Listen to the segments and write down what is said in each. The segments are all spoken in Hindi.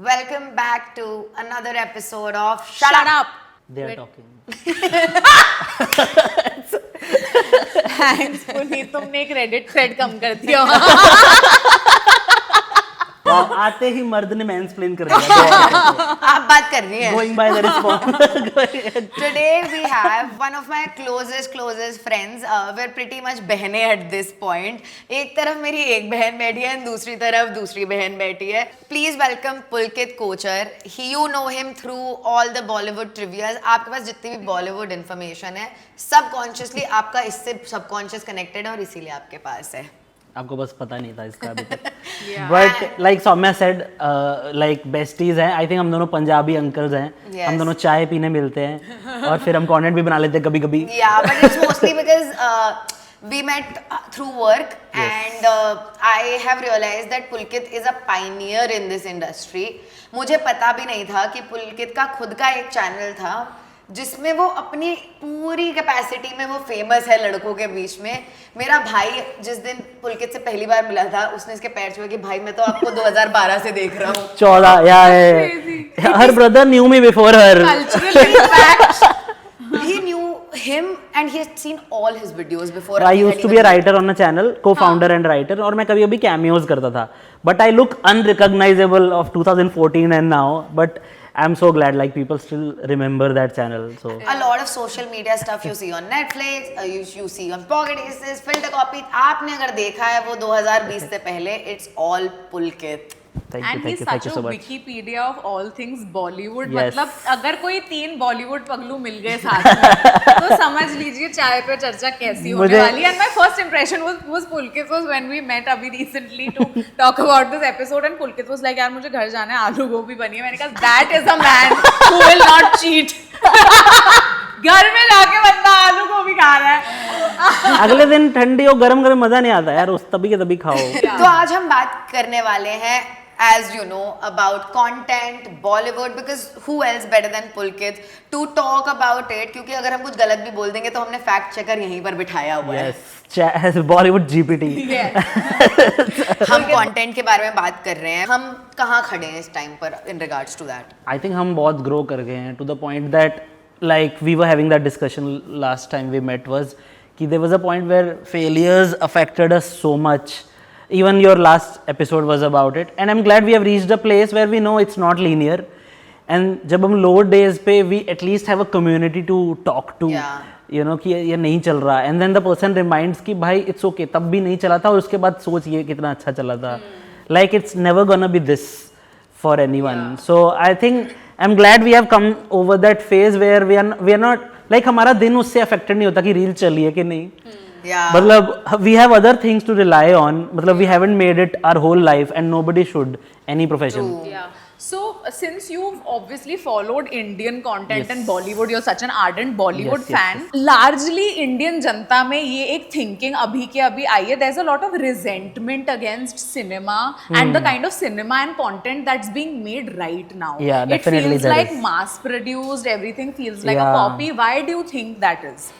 Welcome back to another episode of Shut Up. They are talking. Thanks Puneet, तुमने एक रेडिट थ्रेड कम कर दिया। आते ही मर्द ने मैंसप्लेन कर दिया। आप बात कर रही हैं। Going by the response. Today we have one of my closest friends. We're pretty much बहनें at this point. एक तरफ मेरी एक बहन बैठी है, दूसरी तरफ दूसरी बहन बैठी है. Please welcome Pulkit Kochar. You know him through all the Bollywood trivias. आपके पास जितनी भी Bollywood information है, subconsciously आपका इससे subconscious connected है और इसीलिए आपके पास है. आपको बस पता नहीं था इसका अभी तक. But like Soumya said, like besties हैं. आई थिंक हम दोनों पंजाबी अंकल्स हैं. Yes. हम दोनों चाय पीने मिलते हैं और फिर हम कंटेंट भी बना लेते हैं कभी कभी. Yeah, but it's mostly because we met through work. Yes. And I have realized that Pulkit is a pioneer in this industry. मुझे पता भी नहीं था कि पुलकित का खुद का एक चैनल था जिसमें वो अपनी पूरी कैपेसिटी में वो फेमस है लड़कों के बीच में. मेरा भाई जिस दिन पुलकित से पहली बार मिला था, उसने इसके पैर छुए कि भाई मैं तो आपको 2012 से देख रहा हूँ. 14 या her brother new me before her. Cultural impact. He knew him and he had seen all his videos before. I used to be a writer on a channel, co-founder and writer, और मैं कभी कभी cameos करता था. But I look unrecognizable of 2014 and now. But I'm so glad like people still remember that channel. So A lot of social media stuff you see on Netflix, you see on Pocket Aces, Filter Copy. आपने अगर देखा है वो 2020 से पहले, it's all Pulkit. thank And he's you such so a much. Wikipedia of all things Bollywood. Yes. मतलब अगर कोई 3 बॉलीवुड पगलू मिल गए साथ में तो समझ लीजिए चाय पे चर्चा कैसी होने वाली है. And my first impression was Pulkit was when we met अभी recently to talk about this episode and Pulkit was like यार मुझे घर जाना है, आलू गोभी बनी है. मैंने कहा that is a man who will not cheat. घर में जाके बंदा आलू गोभी खा रहा है. अगले दिन ठंडी हो गरम गरम मजा नहीं आता यार, उस तभी के तभी खाओ. तो आज हम बात करने वाले हैं, as you know, about content, Bollywood, because who else better than Pulkit to talk about it? क्योंकि अगर हम कुछ गलत भी बोल देंगे तो हमने फैक्ट चेकर यहीं पर बिठाया हुआ है. Yes, Bollywood GPT. हम कंटेंट के बारे में बात कर रहे हैं. हम कहाँ खड़े हैं इस टाइम पर in regards to that? I think हम बहुत grow कर गए हैं to the point that like we were having that discussion last time we met was कि there was a point where failures affected us so much. Even your last episode was about it, and I'm glad we have reached a place where we know it's not linear. And जब हम low days पे we at least have a community to talk to. Yeah. You know कि ये नहीं चल रहा, and then the person reminds कि भाई it's okay, तब भी नहीं चला था और उसके बाद सोच ये कितना अच्छा चला था. Like it's never gonna be this for anyone. Yeah. So I think I'm glad we have come over that phase where we are not like हमारा दिन उससे affected नहीं होता कि रील चली है कि नहीं. Yeah. मतलब we have other things to rely on. मतलब we haven't made it our whole life and nobody should, any profession. True. Yeah. So since you've obviously followed Indian content Yes. and Bollywood, you're such an ardent Bollywood Yes, yes, fan. Largely Indian जनता में ये एक thinking अभी के अभी आई है. There's a lot of resentment against cinema and the kind of cinema and content that's being made right now. Yeah, definitely It feels there like is. mass produced. Everything feels like a Yeah. copy. Why do you think that is?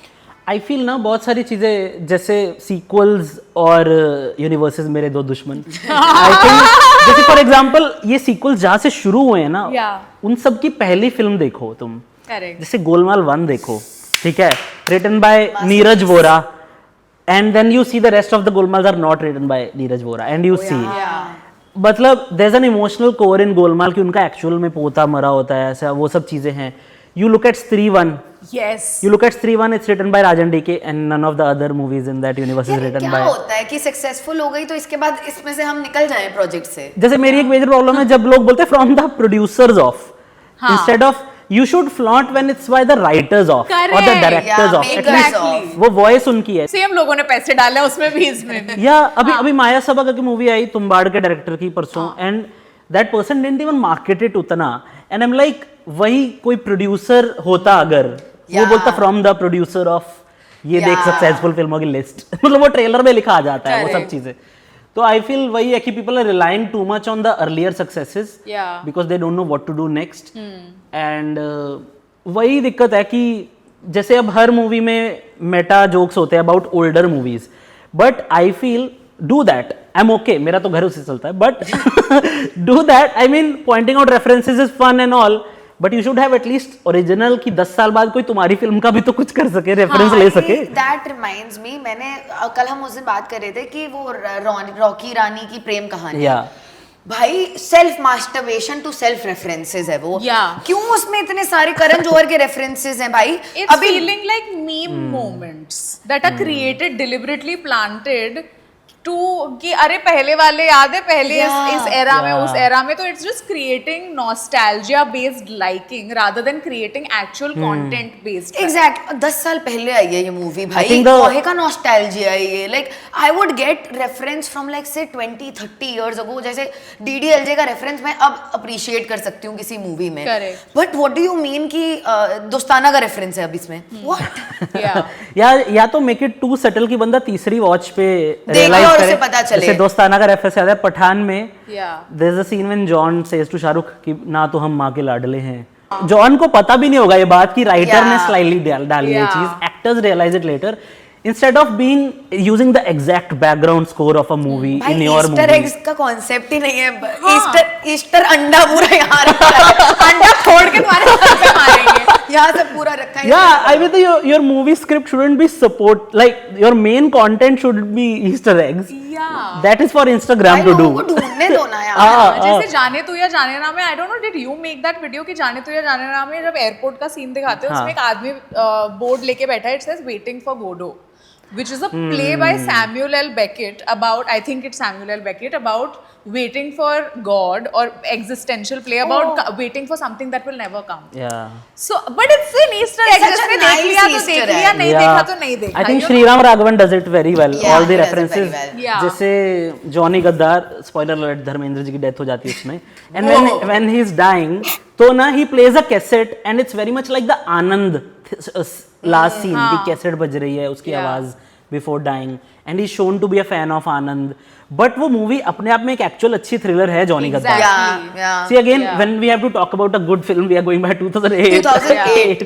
I feel ना बहुत सारी चीजें जैसे सीक्वल्स और यूनिवर्सेस मेरे दो दुश्मन. आई थिंक जैसे फॉर एग्जांपल ये सीक्वल्स जहाँ से शुरू हुए हैं ना, Yeah. उन सब की पहली फिल्म देखो तुम. Correct. जैसे गोलमाल 1 देखो, ठीक है, written by Neeraj Vora, and then you see the rest of the Golmaals are not written by Neeraj Vora, and you see मतलब there is an emotional core in Golmaal कि उनका एक्चुअल में पोता मरा होता है, ऐसा वो सब चीजें हैं. You look at Stree 1. Yes. You look at Stree 1, it's written by Rajan DK, and none of the other movies in that universe is यार written क्या by. होता है कि सक्सेसफुल हो गई तो इसके बाद इसमें से हम निकल जाएं प्रोजेक्ट से. जैसे मेरी एक मेजर प्रॉब्लम है जब लोग बोलते हैं from the producers of, instead of you should flaunt when it's by the writers of और the Correct. Directors Yeah, of. makers Exactly. of. वो वॉइस उनकी है. Same लोगों ने पैसे डाले उसमें भी इसमें भी. या अभी माया सबा की मूवी आई तुम्बाड़ के डायरेक्टर की परसों, and that person didn't even market it उतना, एंड आई एम लाइक वही कोई प्रोड्यूसर होता अगर वो Yeah. बोलता फ्रॉम द प्रोड्यूसर ऑफ ये देख Yeah. सक्सेसफुल फिल्मों की लिस्ट. मतलब वो ट्रेलर में लिखा आ जाता है वो सब Correct. चीजें. तो आई फील वही है कि people are relying too much on the earlier successes Yeah. Because they don't know what to do next. And वही दिक्कत है कि जैसे अब हर मूवी में मेटा जोक्स होते हैं about older movies, but I feel do that, I am okay, मेरा तो घर उससे चलता है, but do that, I mean pointing out references is fun and all, but you should have at least original की 10 साल बाद कोई तुम्हारी फिल्म का भी तो कुछ कर सके, रेफरेंस ले सके. दैट रिमाइंड्स मी, मैंने कल हम उस दिन बात कर रहे थे कि वो रॉकी रानी की प्रेम कहानी, या भाई self masturbation to self references है वो. Yeah. क्यों उसमें इतने सारे करण जौहर के रेफरेंसेस हैं भाई? It's feeling like meme moments that are created deliberately planted to कि अरे पहले वाले याद है, पहले इस एरा में, उस एरा में, तो it's just creating nostalgia based liking rather than creating actual content based. Exact 10 साल पहले आई है ये मूवी भाई, think the- कोहे का नॉस्टैल्जिया है ये. Like I would get reference from like से 20-30 इयर्स अगो, जैसे डीडीएलजे का रेफरेंस मैं अब अप्रिशिएट कर सकती हूँ किसी मूवी में. Correct. But what do you mean कि दोस्ताना का रेफरेंस है अब इसमें? व्हाट? या तो मेक इट टू सटल कि बंदा तीसरी वॉच पे देखे realize और करे. उसे पता चले. जैसे दोस्ताना का रेफरेंस याद है पठान में, Yeah. There is a scene when John says to Shahrukh कि ना तो हम माँ के लाडले हैं. जॉन को पता भी नहीं होगा ये बात कि राइटर ने Yeah. स्लाइटली डाली ये Yeah. चीज, actors realise it later. Instead of being using the exact background score of a movie भाई in your Easter movie. Eggs का कॉन्सेप्ट ही नहीं है. ईस्टर अंडा पूरा यहाँ रखा है. अंडा फोड़ के तुम्हारे सर पे मारेंगे, यहाँ से पूरा रखा है. Yeah, I mean your movie script shouldn't be support, like your main content should be Easter eggs. Yeah. That is for Instagram to do. लोगों को ढूंढने दो ना यार. जैसे जाने तू या जाने ना में, I don't know did you make that video कि जाने तू या जाने ना में जब एयरपोर्ट का सीन दिखाते हैं, उसमें एक आदमी बोर्ड लेके बैठा है, it says waiting for Godot, which is a play by Samuel L. Beckett about, I think it's Samuel L. Beckett, about waiting for God, or existential play about waiting for something that will never come. Yeah. So, but it's an Easter egg. such a जिसने देख nice लिया तो Easter देख लिया, egg. नहीं देखा तो नहीं देखा. I think you know? Sriram Raghavan does it very well. Yeah, All the he does it very references. well. Yeah. जैसे जॉनी गद्दार, spoiler alert, धर्मेंद्र जी की डेथ हो जाती है उसमें. And when he is dying, तो ना he plays a cassette and it's very much like the Anand last scene की कैसेट बज रही है उसकी आवाज before dying, and he's shown to be a fan of Anand. But वो मूवी अपने आप में एक एक्चुअल अच्छी थ्रिलर है जॉनी गद्दार. Exactly. Yeah. See again, when we have to talk about a good film, we are going by 2008. 2008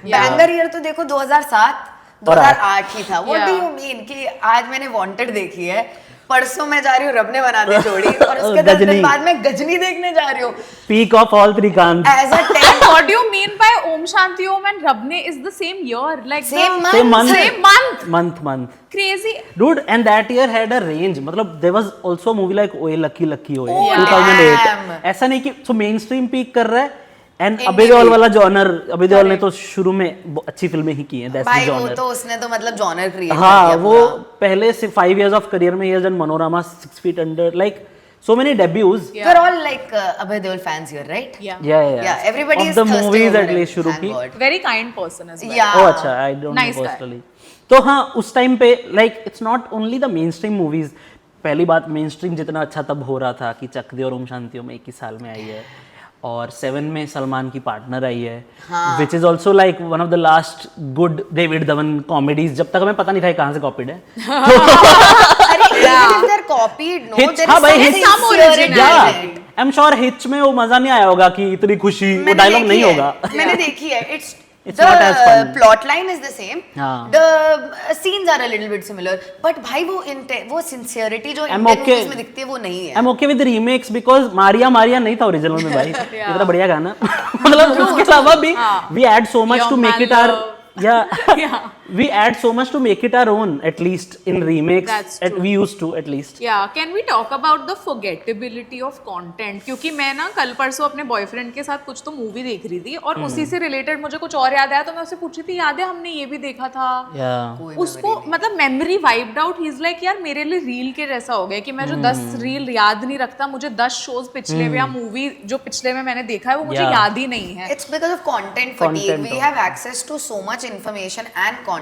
banger year तो देखो 2007 2008 ही था. What do Yeah. You mean कि आज मैंने वांटेड देखी है, परसों मैं जा रही हूँ रब ने बना दी जोड़ी, और उसके 10 दिन गजनी. बाद मैं गजनी देखने जा रही हूँ. Peak of all three Kants. As a And what do you mean by Om Shanti Om and Rabne is the same year? Like Same the Same month. Same month. Month. Crazy. Dude, and that year had a range. मतलब there was also a movie like Oye Lucky Lucky Oye, Oh, 2008. damn. ऐसा नहीं कि so mainstream peak कर रहा है. And Indie अबे देओल peak. वाला जॉनर, अबे देओल ने तो शुरू में अच्छी फिल्में ही की हैं. That's the भाई वो genre. तो उसने तो मतलब जॉनर क्रिएट कर हाँ, दिया वो पूरा. पहले से 5 years of career में he has done Manorama, 6 Feet Under, like so many debuts. Yeah. We're all like Abhay Deol fans here, right? Yeah. Yeah. Everybody Of is the thirsty movies over at it, least शुरू thank की. God. Very kind person as well. Yeah. Oh अच्छा, I don't Nice know guy. personally. तो हाँ, उस टाइम पे like it's not only the mainstream movies. पहली बात mainstream जितना अच्छा तब हो रहा था कि चक दे और ओम शांति ओम एक ही साल में आई है, और 7 में सलमान की पार्टनर आई है, which is also like one of the last good David Dhawan comedies. जब तक हमें पता नहीं था ये कहाँ से copied है. अरे even if they're copied, no, Hitch, there हाँ is भाई, some Hitch. sincerity in Yeah, it. I'm sure Hitch में वो मजा नहीं आया होगा कि इतनी खुशी, वो मैंने डायलॉग देखी नहीं है. होगा. मैंने देखी है. It's not as the fun. plot line is the same. हाँ. The scenes are a little bit similar, but भाई वो sincerity जो I'm Indian okay. movies में दिखती है वो नहीं है. I'm okay with the remakes because Maria Maria नहीं था ओरिजिनल में भाई. इतना बढ़िया गाना. मतलब उसके अलावा भी we add so much Your to make Man it our Love. yeah. We add so much to make it our own, at least in remakes. That's true. We used to at least. Yeah, can we talk about the forgettability of content? क्योंकि मैं ना कल परसों अपने बॉयफ्रेंड के साथ कुछ तो मूवी देख रही थी, और उसी से रिलेटेड मुझे कुछ और याद आया, तो मैं उससे पूछ रही थी, याद है हमने ये भी देखा था. Yeah. उसको मतलब memory wiped out. He is like यार मेरे लिए रील के जैसा हो गया कि मैं जो 10 रील याद नहीं रखता, मुझे 10 शोज पिछले में या मूवी जो पिछले में मैंने देखा है वो मुझे Yeah. याद ही नहीं है. It's because of content fatigue. Content We have access to so much information and content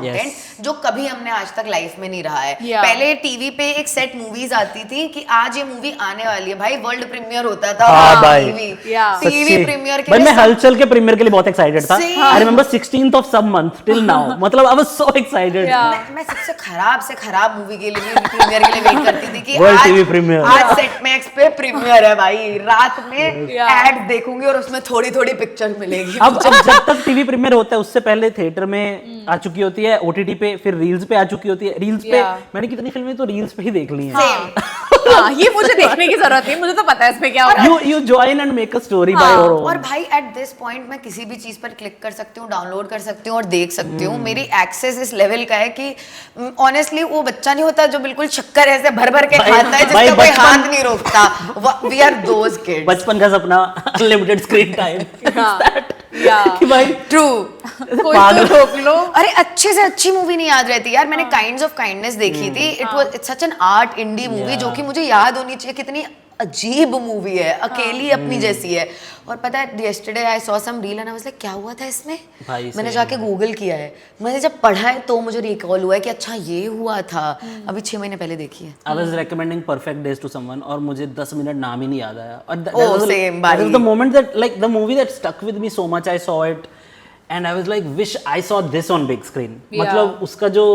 जो कभी हमने आज तक लाइफ में नहीं रहा है. Yeah. पहले टीवी पे एक सेट मूवीज आती थी कि आज ये मूवी आने वाली है, भाई वर्ल्ड प्रीमियर होता था. हाँ भाई. Yeah. टीवी प्रीमियर के भाई लिए मैं हलचल के प्रीमियर के लिए बहुत एक्साइटेड था. Same. I remember 16th of some month till now. मतलब I was so excited. Yeah. मैं सबसे खराब से खराब मूवी के लिए भी प्रीमियर के लिए वेट करती थी कि World आज TV premiere. आज सेट मैक्स पे प्रीमियर है भाई, रात में Yeah. एड देखूंगी और उसमें थोड़ी थोड़ी पिक्चर मिलेगी. अब जब तक टीवी प्रीमियर होता है उससे पहले थिएटर फिल्में आ चुकी होती है OTT पे, फिर रील्स पे आ चुकी होती है। रील्स पे Yeah. मैंने कितनी फिल्में तो रील्स पे ही देख ली हैं। हाँ, ये मुझे देखने की जरूरत नहीं, मुझे तो पता है इसमें क्या हो रहा है। You join and make a story by your own. और भाई एट दिस पॉइंट मैं किसी भी चीज पर क्लिक कर सकती हूँ, डाउनलोड कर सकती हूँ और देख सकती हूँ। मेरी एक्सेस इस लेवल का है कि ऑनेस्टली वो बच्चा नहीं होता जो बिल्कुल शक्कर ऐसे भर भर के भाई- खाता है भाई जिसका कोई बचपन- हाथ नहीं रोकता। We are those kids. बचपन का सपना अनलिमिटेड स्क्रीन टाइम कि भाई ट्रू। कोई तो रोक लो। अरे अच्छे से अच्छी मूवी नहीं याद रहती यार। मैंने काइंड्स ऑफ काइंडनेस देखी थी। It's such an art indie movie जो कि मुझे याद होनी चाहिए। कितनी अजीब मूवी है, अकेली अपनी जैसी है। और पता है yesterday I saw some reel and I was like क्या हुआ था इसमें? भाई मैंने same जाके गूगल किया है। मैंने जब पढ़ा है तो मुझे रिकॉल हुआ है कि अच्छा ये हुआ था। अभी 6 महीने पहले देखी है। I was recommending Perfect Days to someone और मुझे 10 मिनट नाम ही नहीं याद आया। और same, that was भाई। the moment that like the movie that stuck with me so much. I saw it and I was like wish I saw this on big screen. मतलब उसका जो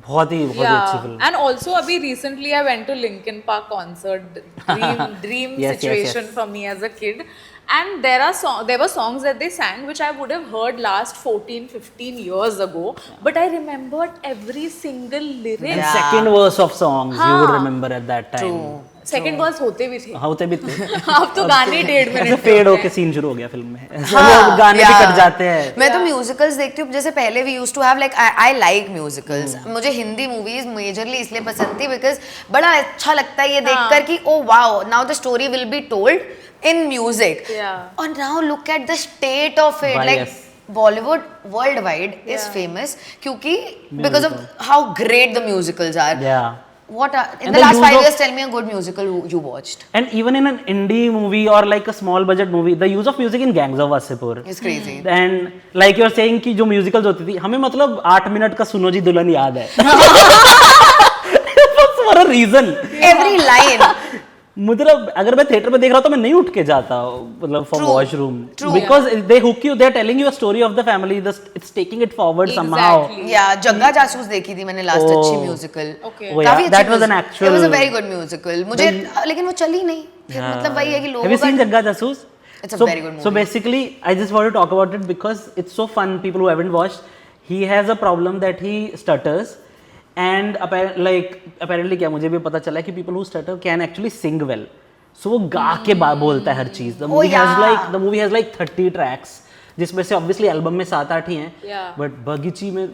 बहुत ही अच्छी फिल्म। And also अभी recently I went to Linkin Park concert, dream Yes, situation yes. for me as a kid. And there were songs that they sang which I would have heard last 14-15 years ago, but I remembered every single lyric. And Yeah. second verse of songs you would हाँ। remember at that time. True. Second verse होते भी थे। हाँ होते भी थे। अब तो गाने 1.5 मिनट ऐसे के फेड होते होके हैं। सीन शुरू हो गया फिल्म में। ऐसे हाँ, वो गाने भी yeah. कट जाते हैं। मैं तो म्यूजिकल्स देखती हूँ। जैसे पहले we used to have like I like musicals. मुझे हिंदी मूवीज मेजरली इसलिए पसंद थी बिकॉज बड़ा अच्छा लगता है ये देखकर कि oh wow now the story will be told in music. Yeah. और now look at the state of it. Why, like yes. Bollywood world wide is famous क्योंकि because of how great the musicals are. Yeah. What are in And the the last use 5 of- years? Tell me a good musical you watched. And even in an indie movie or like a small budget movie, the use of music in Gangs of Wasseypur. It's crazy. And like you're saying कि जो musicals होती थी, हमें मतलब 8 मिनट का सुनो जी दुल्हन याद है। For a reason. Every line. मतलब अगर मैं थिएटर में देख रहा हूँ तो मैं नहीं उठ के जाता मतलब for True. Washroom True. Because they hook you, they are telling you a story of the family, it's taking it forward somehow. Exactly. या जग्गा जासूस देखी थी मैंने लास्ट Oh. अच्छी musical. Okay. Oh, yeah. That was an actual- It was a very good musical. मुझे लेकिन वो चली नहीं। फिर मतलब वही है कि Have you लोगों seen का Jagga Jasoos? It's a very good So movie. basically, I just want to talk about it because it's so fun. People who haven't watched, he has a problem that he stutters, and apparently क्या मुझे भी पता चला है कि people who stutter can actually sing well. So वो गा के बोलता है हर चीज। The movie has like 30 tracks, जिसमें से ऑब्वियसली एल्बम में 7-8 ही हैं, Yeah. बट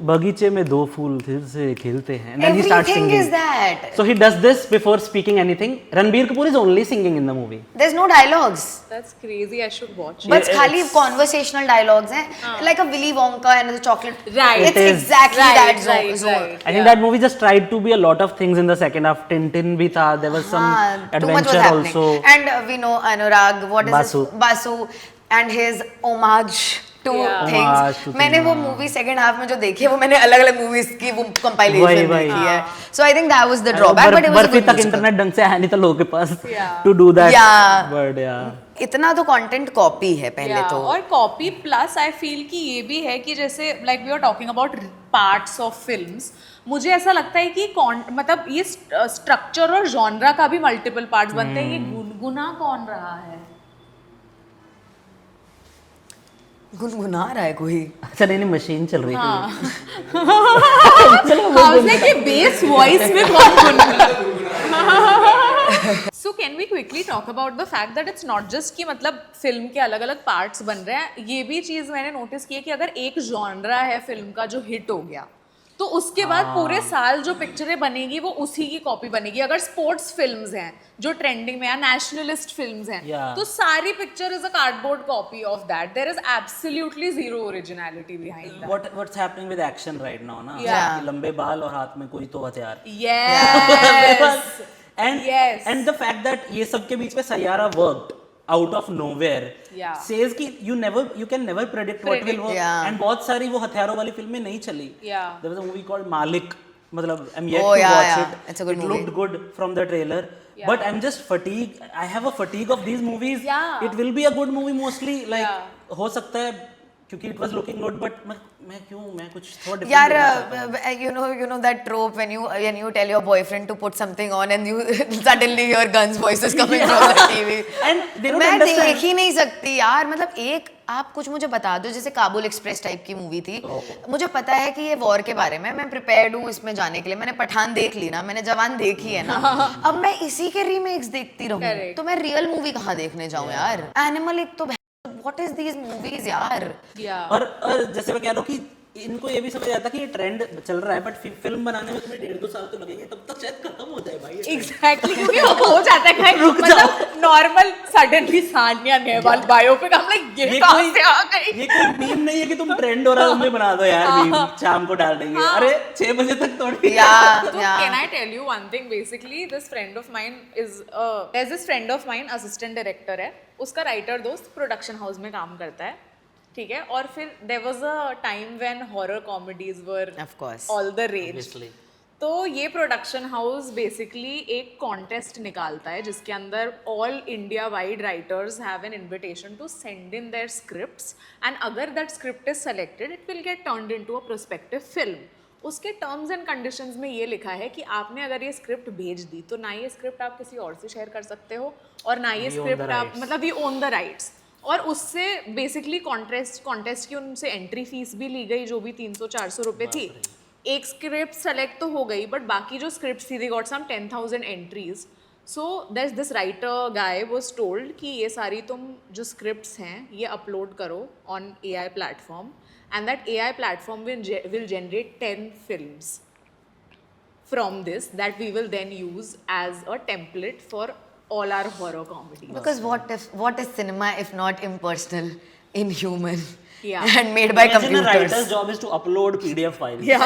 बगीचे में 2 फूल फिर से खिलते हैं, and then he starts everything is singing. that. So he does this before speaking anything. Ranbir Kapoor is only singing in the movie. There's no dialogues. That's crazy. I should watch it. बस खाली conversational dialogues हैं, like a Willy Wonka and the chocolate. Right. It's It is. exactly Right, that right, zone. right. I think that movie just tried to be a lot of things in the second half. Tintin भी था, there was some हाँ, too much was adventure happening. also. And we know Anurag, what is Basu. his Basu and his homage to Yeah. Homage things. to मैंने things, वो हाँ। मूवी सेकंड हाफ में जो देखी है वो मैंने अलग अलग मूवीज की वो कंपाइलेशन वही। देखी है। So I think that was the drawback but it was Barfi तक इंटरनेट ढंग से है नहीं था लोगों के पास Yeah. to do that. Yeah. But yeah. इतना तो कंटेंट कॉपी है पहले Yeah, तो। और कॉपी प्लस आई फील कि ये भी है कि जैसे like we are talking about parts of films, मुझे ऐसा लगता है कि मतलब ये स्ट्रक्चर और जॉनरा का भी मल्टीपल पार्ट्स बनते हैं। ये गुनगुना कौन रहा है? गुनगुना रहा है कोई। अच्छा नहीं मशीन चल रही थी। कि बेस वॉइस में कौन गुनगुना? So can we quickly talk about the fact that it's not just कि मतलब फिल्म के अलग अलग पार्ट्स बन रहे हैं। ये भी चीज मैंने नोटिस की है कि अगर एक जॉनरा है फिल्म का जो हिट हो गया तो उसके बाद पूरे साल जो पिक्चरें बनेगी वो उसी की कॉपी बनेगी। अगर स्पोर्ट्स फिल्म्स हैं जो ट्रेंडिंग में है, नेशनलिस्ट फिल्म्स हैं, Yeah. तो सारी picture is a cardboard copy of that. There is absolutely zero originality behind that. What's happening with action right now ना? Yeah. कि लंबे बाल और हाथ में कोई तो हथियार। Yes. and Yes. and the fact that ये सब के बीच में Saiyaara worked out of nowhere Yeah. says कि you can never predict what will work. Yeah. And बहुत सारी वो हथियारों वाली फिल्में नहीं चली। Yeah. There was a movie called Malik. मतलब I'm yet Oh, to yeah, watch yeah. it. It's a good it movie. looked good from the trailer. Yeah. But I'm just fatigued. I have a fatigue of these movies. Yeah. It will be a good movie mostly. Like Yeah. हो सकता है क्योंकि it was looking good, but मैं कुछ थोड़ा different यार देखना चाहता हूँ। you know that trope when you tell your boyfriend to put something on and you suddenly hear guns voices coming from the TV. And they don't मैं understand. देख ही नहीं सकती यार। मतलब एक आप कुछ मुझे बता दो, जैसे काबुल एक्सप्रेस टाइप की मूवी थी, मुझे पता है कि ये वॉर के बारे में, मैं प्रिपेयर्ड हूँ इसमें जाने के लिए, मैंने पठान देख ली ना, मैंने जवान देखी है ना, अब मैं इसी के रीमेक्स देखती रहूँ Correct. तो मैं रियल मूवी कहाँ देखने जाऊँ यार? एनिमल एक तो व्हाट इज दीज मूवीज यार? और जैसे मैं कह रहा हूँ कि इनको ये भी समझ आता कि ये ट्रेंड चल रहा है, बट फिल्म बनाने में तुम्हें 1.5-2 साल तो लगेंगे, तब तक शायद खत्म हो जाए भाई। एग्जैक्टली, क्योंकि हो जाता है कहीं मतलब normal suddenly Sania Nehwal biopic, हम लाइक ये कहां से आ गई? ये कोई मीम नहीं है कि तुम ट्रेंड हो रहा है तुम्हें बना दो यार, मीम शाम को डाल देंगे, अरे 6 बजे तक थोड़ी। So can I tell you one thing? Basically, this friend of mine is there's this friend of mine, assistant director है, उसका राइटर दोस्त प्रोडक्शन हाउस में काम करता है, ठीक है, और फिर there was a time when horror comedies were Of course. all the rage. Obviously. तो ये प्रोडक्शन हाउस बेसिकली एक कॉन्टेस्ट निकालता है जिसके अंदर all India wide writers have an invitation to send in their scripts, and अगर that script is selected it will get turned into a prospective film. उसके टर्म्स एंड कंडीशंस में ये लिखा है कि आपने अगर ये स्क्रिप्ट भेज दी तो ना ये स्क्रिप्ट आप किसी और से शेयर कर सकते हो, और ना ये स्क्रिप्ट आप मतलब वी ओन द राइट्स, और उससे बेसिकली कॉन्टेस्ट की उनसे एंट्री फीस भी ली गई जो भी 300-400 रुपए थी। एक स्क्रिप्ट सेलेक्ट तो हो गई, बट बाकी जो स्क्रिप्ट थी they got some 10,000 entries. So this writer guy was told कि ये सारी तुम जो स्क्रिप्ट्स हैं ये अपलोड करो on AI platform, and that AI platform will generate 10 films from this that we will then use as a template for all our horror comedies. Because what is cinema if not impersonal, inhuman, Yeah. and made by Imagine a computers? writer's job is to upload PDF files. Yeah.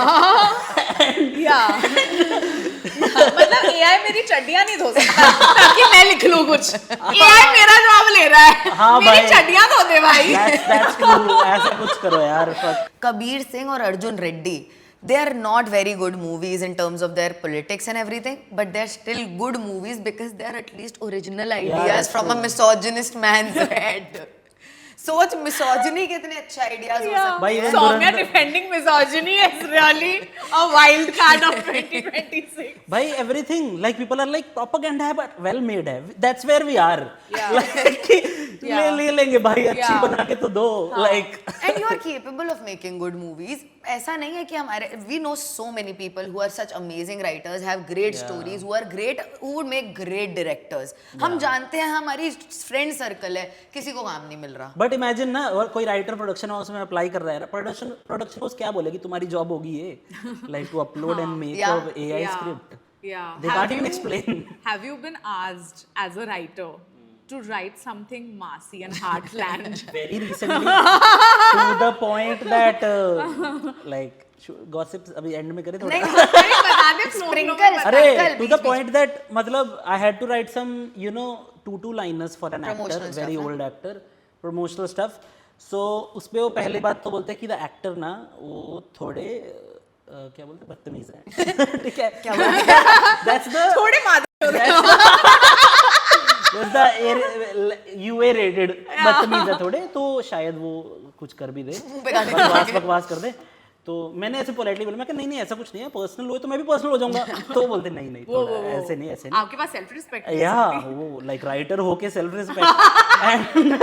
मतलब AI मेरी चड्डियाँ नहीं धो सकता ताकि मैं लिख लूँ कुछ। AI मेरा जॉब ले रहा है। हाँ मेरी भाई। चड्डियाँ धो दे भाई। That's true. ऐसा कुछ करो यार। Fuck. Kabir Singh or Arjun Reddy, they are not very good movies in terms of their politics and everything, but they're still good movies because they are at least original ideas that's from a misogynist man's head. सोच मिसोजिनी कितने अच्छे आइडियाज हो सकते भाई even Soumya Dhurandhar- defending misogyny is really a wild card of 2026. भाई everything like people are like propaganda है but well made है. That's where we are. Yeah. Like ले लेंगे भाई अच्छी Yeah. बना के तो दो. Like and you are capable of making good movies. ऐसा नहीं है कि हमारे we know so many people who are such amazing writers, have great stories, who are great, who would make great directors. हम जानते हैं हमारी फ्रेंड सर्कल है, किसी को काम नहीं मिल रहा. बट इमेजिन ना, और कोई राइटर प्रोडक्शन हाउस में अप्लाई कर रहा है, प्रोडक्शन हाउस क्या बोलेगी तुम्हारी जॉब होगी ये like to upload and make Yeah. A AI Yeah. Script. Yeah. They can't even explain. Have you been asked as a writer to write something massy and heartland? Very recently to the point that like gossips अभी एंड में करें थोड़ा. नहीं, अरे बता दे flow Sprinkle. अरे Sprinkle, to the point that मतलब I had to write some you know 2 liners for an actor, Promotional very stuff, old actor, promotional stuff. So उसपे वो पहली बात तो बोलते हैं कि the actor ना वो थोड़े क्या बोलते हैं बदतमीज है. ठीक है क्या बोलते हैं that's the थोड़े मादर that's the UA rated बदतमीज है थोड़े, तो शायद वो कुछ कर भी दे, बकवास कर दे. तो मैंने ऐसे पोलाइटली बोला, मैं कि नहीं ऐसा कुछ नहीं है, पर्सनल हो तो मैं भी पर्सनल हो जाऊंगा. तो बोलते नहीं थोड़ा ऐसे नहीं. आपके पास सेल्फ रिस्पेक्ट या वो लाइक राइटर हो के self respect and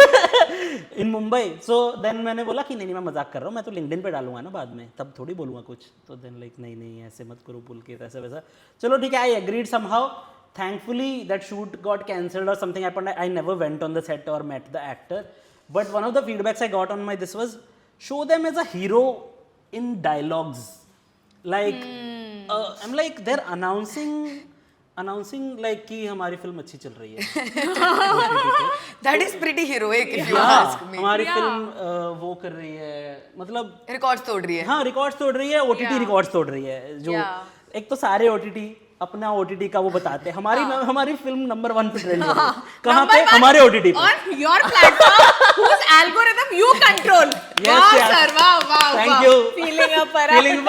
in Mumbai. So then मैंने बोला कि नहीं मैं मजाक कर रहा हूँ, मैं तो लिंक्डइन पे डालूंगा ना बाद में, तब थोड़ी बोलूंगा कुछ. तो देन लाइक नहीं ऐसे मत करो पुल के ऐसा वैसा. चलो ठीक है, I agreed somehow. Thankfully that shoot got cancelled or something happened. I never went on the set or met the actor, but one of the feedbacks I got on my this was show them as a hero in dialogues. Like I'm like they're announcing like कि हमारी फिल्म अच्छी चल रही है. That is pretty heroic if you हाँ, ask me. हमारी फिल्म वो कर रही है, मतलब Records तोड़ रही है. हाँ रिकॉर्ड्स तोड़ रही है, OTT रिकॉर्ड्स तोड़ रही है. जो एक तो सारे OTT अपना OTT का वो बताते हैं, हमारी फिल्म नंबर 1 पे ट्रेंड हो रही है. कहाँ पे? हमारे OTT पे. on your platform whose algorithm you control. Yes, wow yes. sir, wow. Thank you. Feeling up पर Feeling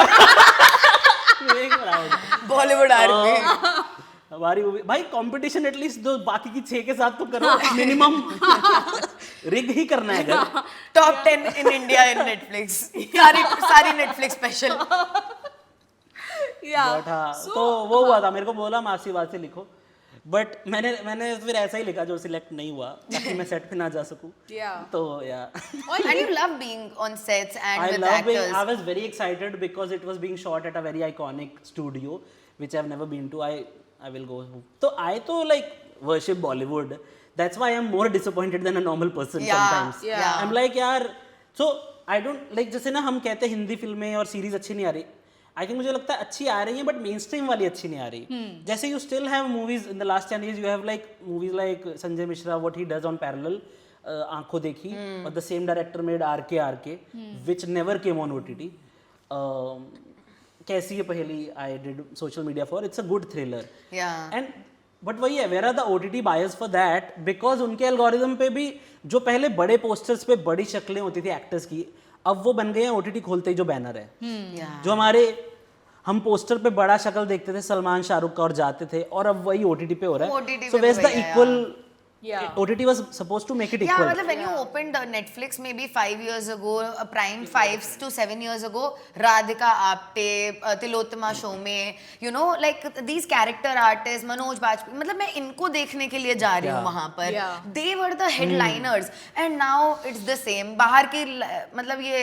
proud. बॉलीवुड आर्मी. हमारी भाई कंपटीशन एटलीस्ट दो बाकी की 6 के साथ तो करो मिनिमम. रिग ही करना है घर. Top 10 in India in Netflix. सारी नेटफ्लिक्स स्पेशल. yeah. But हाँ, तो वो हुआ था, मेरे को बोला मासी वासी लिखो. बट मैंने फिर ऐसा ही लिखा जो सिलेक्ट नहीं हुआ ताकि मैं सेट पे ना जा सकूं. Yeah. तो या And you love being on sets and I with love being, actors. I was very excited because it was being shot at a very iconic studio which I've never been to. I will go. So I to like worship Bollywood. That's why I'm more disappointed than a normal person Yeah, sometimes. yeah. I'm like यार, so I don't like जैसे ना हम कहते हैं हिंदी फिल्में और सीरीज अच्छी नहीं आ रही. आई थिंक मुझे लगता है अच्छी आ रही है बट मेन स्ट्रीम वाली अच्छी नहीं आ रही. जैसे you still have movies in the last 10 years, you have like movies like Sanjay Mishra what he does on parallel, Aankhon Dekhi, और the same director made RK which never came on OTT. कैसी है पहली I did social media for, it's a good thriller. Yeah. And but वही है, where are the OTT buyers for that, because उनके एल्गोरिदम पे भी जो पहले बड़े पोस्टर्स पे बड़ी शक्लें होती थी एक्टर्स की, अब वो बन गए हैं ओटीटी खोलते ही जो बैनर है. Yeah. जो हमारे हम पोस्टर पे बड़ा शक्ल देखते थे सलमान शाहरुख का और जाते थे, और अब वही ओटीटी पे हो रहा है. OTT सो पे वेयर्स द वही है, equal, Yeah. OTT was supposed to make it Yeah, equal. मतलब when you opened Netflix maybe 5 years ago, Prime 5 to 7 years ago, Radhika Apte, Tilotama Shome, you know, like these character artists, Manoj Bajpayee, मतलब मैं इनको देखने के लिए जा रही हूँ Yeah. वहाँ पर. Yeah. They were the headliners, and now it's the same. बाहर की मतलब ये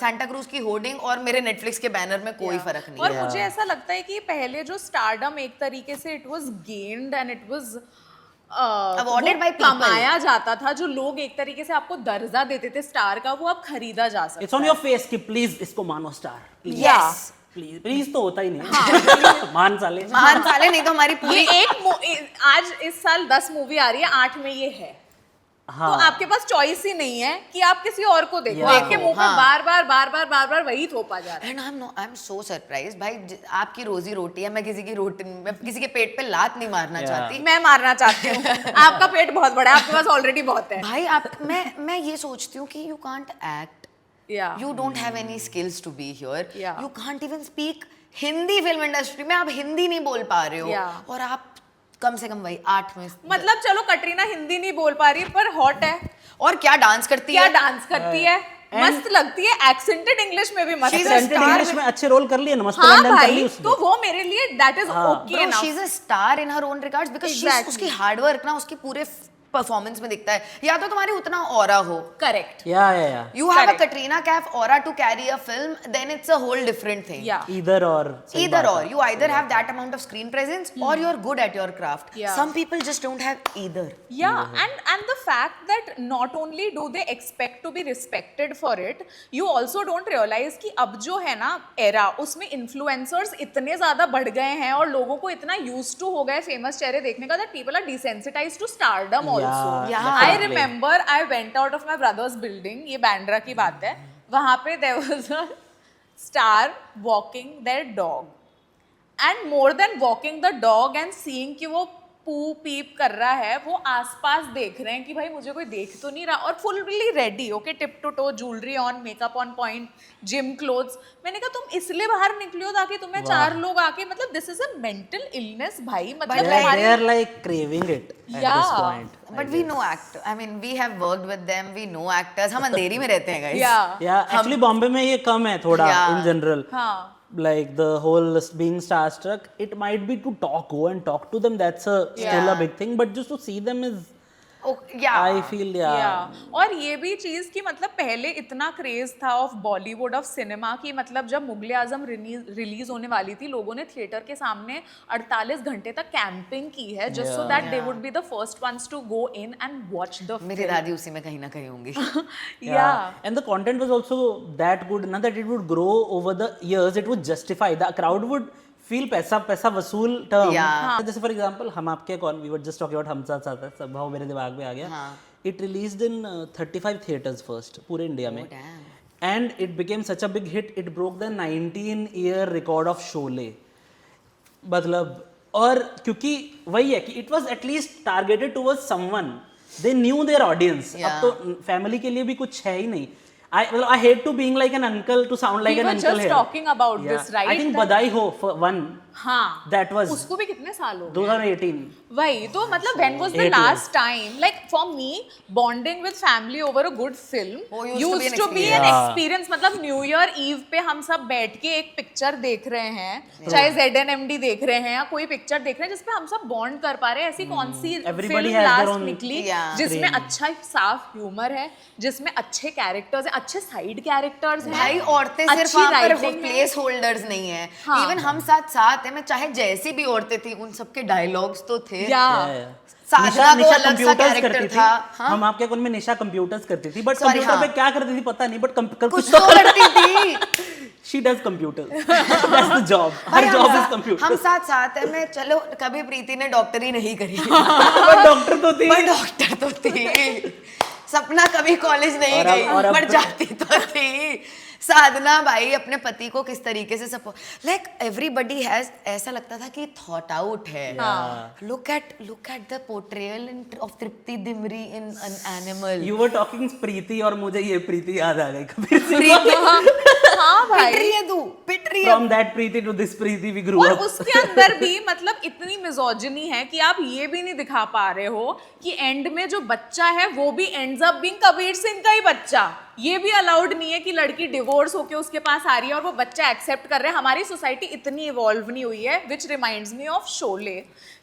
Santa Cruz की होर्डिंग और मेरे Netflix के बैनर में कोई फर्क नहीं और है. मुझे ऐसा लगता है कि पहले जो स्टारडम एक तरीके से it was gained and it was Awarded by people. कमाया जाता था, जो लोग एक तरीके से आपको दर्जा देते थे स्टार का, वो अब खरीदा जा सकता इट्स ऑन योर फेस कि प्लीज इसको मानो स्टार. Yes. प्लीज तो होता ही नहीं. मान साले. महान साले नहीं तो हमारी ये पूरी आज इस साल 10 मूवी आ रही है, 8 में ये है. हाँ. तो आपके पास चॉइस ही नहीं है कि आप किसी और को देखो. Yeah. आपके मुंह पे हाँ. बार बार वही थोपा जा रहा है. And I'm so surprised भाई, आपकी रोजी रोटी है, मैं किसी के पेट पे लात नहीं मारना Yeah. चाहती. मैं मारना चाहती हूँ. आपका पेट बहुत बड़ा है, आपके पास ऑलरेडी बहुत है. भाई मैं ये सोचती हूँ कि you can't act, Yeah. you don't have any skills to be here, Yeah. you can't even speak Hindi film industry में आप हिंदी नहीं बोल पा रहे हो. Yeah. और आप कम से कम वही 8 में मतलब चलो कटरीना हिंदी नहीं बोल पा रही पर हॉट है. और क्या डांस करती क्या है. डांस करती है, मस्त लगती है. एक्सेंटेड इंग्लिश में भी मस्त She's a लगती Accented है. star इंग्लिश में अच्छे रोल कर लिए ना, मस्त हाँ लंदन कर भाई, ली उसने. तो वो मेरे लिए दैट इज ओके Bro, ना. she's a star in her own regards because Exactly. उसकी हार्ड वर्क ना उसकी पूरे परफॉर्मेंस में दिखता है. या तो तुम्हारी उतना ऑरा हो, करेक्ट. या you have a Correct. Katrina Kaif aura to carry a film, then it's a whole different thing. या either or. सही Either बात or, है. you either have that amount of screen presence or you're good at your craft. Yeah. Some people just don't have either. Yeah, and the fact that not only do they expect to be respected for it, you also don't realize कि अब जो है ना era, उसमें influencers इतने ज़्यादा बढ़ गए हैं और लोगों को इतना used to हो गए famous चेहरे देखने का that people are desensitized to stardom also. Yeah. I remember I went out of my brother's building, ये बैंड्रा की बात है, वहाँ पे there was a star walking their dog. And more than walking the dog and seeing कि वो पू पीप कर रहा है, वो आसपास देख रहे हैं कि भाई मुझे कोई देख तो नहीं रहा, और fully ready okay, tip to toe, jewellery on, makeup on point, gym clothes. मैंने कहा तुम इसलिए बाहर निकली हो ताकि तुम्हें 4 लोग आके, मतलब this is a mental illness भाई. मतलब They हमारे are like craving it at this Yeah. point. But we know actors. I mean, we have worked with them. We know actors. हम अंधेरी में रहते हैं guys. Yeah. Yeah, actually Bombay में ये कम है थोड़ा Yeah. in general. हाँ. Like the whole being starstruck, it might be to go and talk to them. That's still Yeah. a big thing. But just to see them is, Oh, yeah. I feel और ये भी चीज कि मतलब पहले इतना क्रेज था ऑफ बॉलीवुड, ऑफ सिनेमा, की मतलब जब मुगले आजम रिलीज होने वाली थी, लोगों ने थिएटर के सामने 48 घंटे तक कैंपिंग की है just so that they would be the first ones to go in and watch the मेरी दादी उसी में कहीं ना कहीं होंगी. And the content was also that good, ना, that it would grow over the years. It would justify. The crowd would feel पैसा वसूल term. Yeah. जैसे फॉर एग्जाम्पल हम आपके we were just talking about हम साथ साथ सब भाव मेरे दिमाग में आ गया. It released in 35 theaters first पूरे इंडिया में. damn. And it became such a big hit. It broke the 19-year record of Sholay. मतलब, और क्योंकि वही है कि it was at least targeted towards someone. They knew their audience. अब तो फैमिली के लिए भी कुछ है ही नहीं. I hate to being like an uncle, to sound like We an were uncle just here. talking about this, right? I think बधाई हो for one हाँ, That was उसको भी कितने साल हो गए? 2018. वही तो मतलब when was the 8 last time, like for me bonding with family over a good film Oh, used to be an experience. मतलब न्यू ईयर ईव पे हम सब बैठ के एक पिक्चर देख रहे हैं, चाहे ZNMD देख रहे हैं या कोई पिक्चर देख रहे हैं जिसपे हम सब बॉन्ड कर पा रहे हैं। ऐसी कौन सी Everybody film has their last own निकली Yeah. जिसमें अच्छा साफ ह्यूमर है, जिसमें अच्छे कैरेक्टर्स हैं, अच्छे साइड कैरेक्टर्स हैं, भाई औरतें सिर्फ अच्छी वहाँ पर writing है। प्लेस होल्डर्स नहीं है। हाँ। इवन हम साथ साथ हैं, मैं चाहे जैसी भी औरतें थी उन सबके डायलॉग्स तो थे। Yeah. साधना निशा को अलग सा कंप्यूटर्स कैरेक्टर करती थी। था। हाँ? हम आपके कॉलेज में निशा कंप्यूटर्स करती थी, बट Sorry, कंप्यूटर हाँ। पे क्या करती थी पता नहीं, बट कुछ तो करती थी। She does computer, that's the job, भाई, हर जॉब इज कंप्यूटर। हम साथ साथ हैं। मैं चलो कभी प्रीति ने डॉक्टरी नहीं करी बट डॉक्टर तो थी। पर डॉक्टर तो थी। सपना कभी कॉलेज नहीं और अब- गई और अब- पर जाती तो थी। साधना भाई अपने पति को किस तरीके से सपोर्ट, लाइक एवरीबडी हैज, ऐसा लगता था कि थॉट आउट है। Look at the portrayal of Tripti Dimri in an Animal. You were talking Preeti और मुझे ये प्रीति याद आ गई कबीर सिंह। प्रीति हाँ पिट भाई, रही है तू, पिट रही है। From that Preeti to this Preeti we grew और अप। उसके अंदर भी मतलब इतनी मिजोजिनी है कि आप ये भी नहीं दिखा पा रहे हो कि एंड में जो बच्चा है वो भी ends up being Kabir Singh का ही बच्चा। ये भी अलाउड नहीं है कि लड़की डिवोर्स होके उसके पास आ रही है और वो बच्चा एक्सेप्ट कर रहे हैं। हमारी सोसाइटी इतनी इवॉल्व नहीं हुई है, which reminds me of Sholay,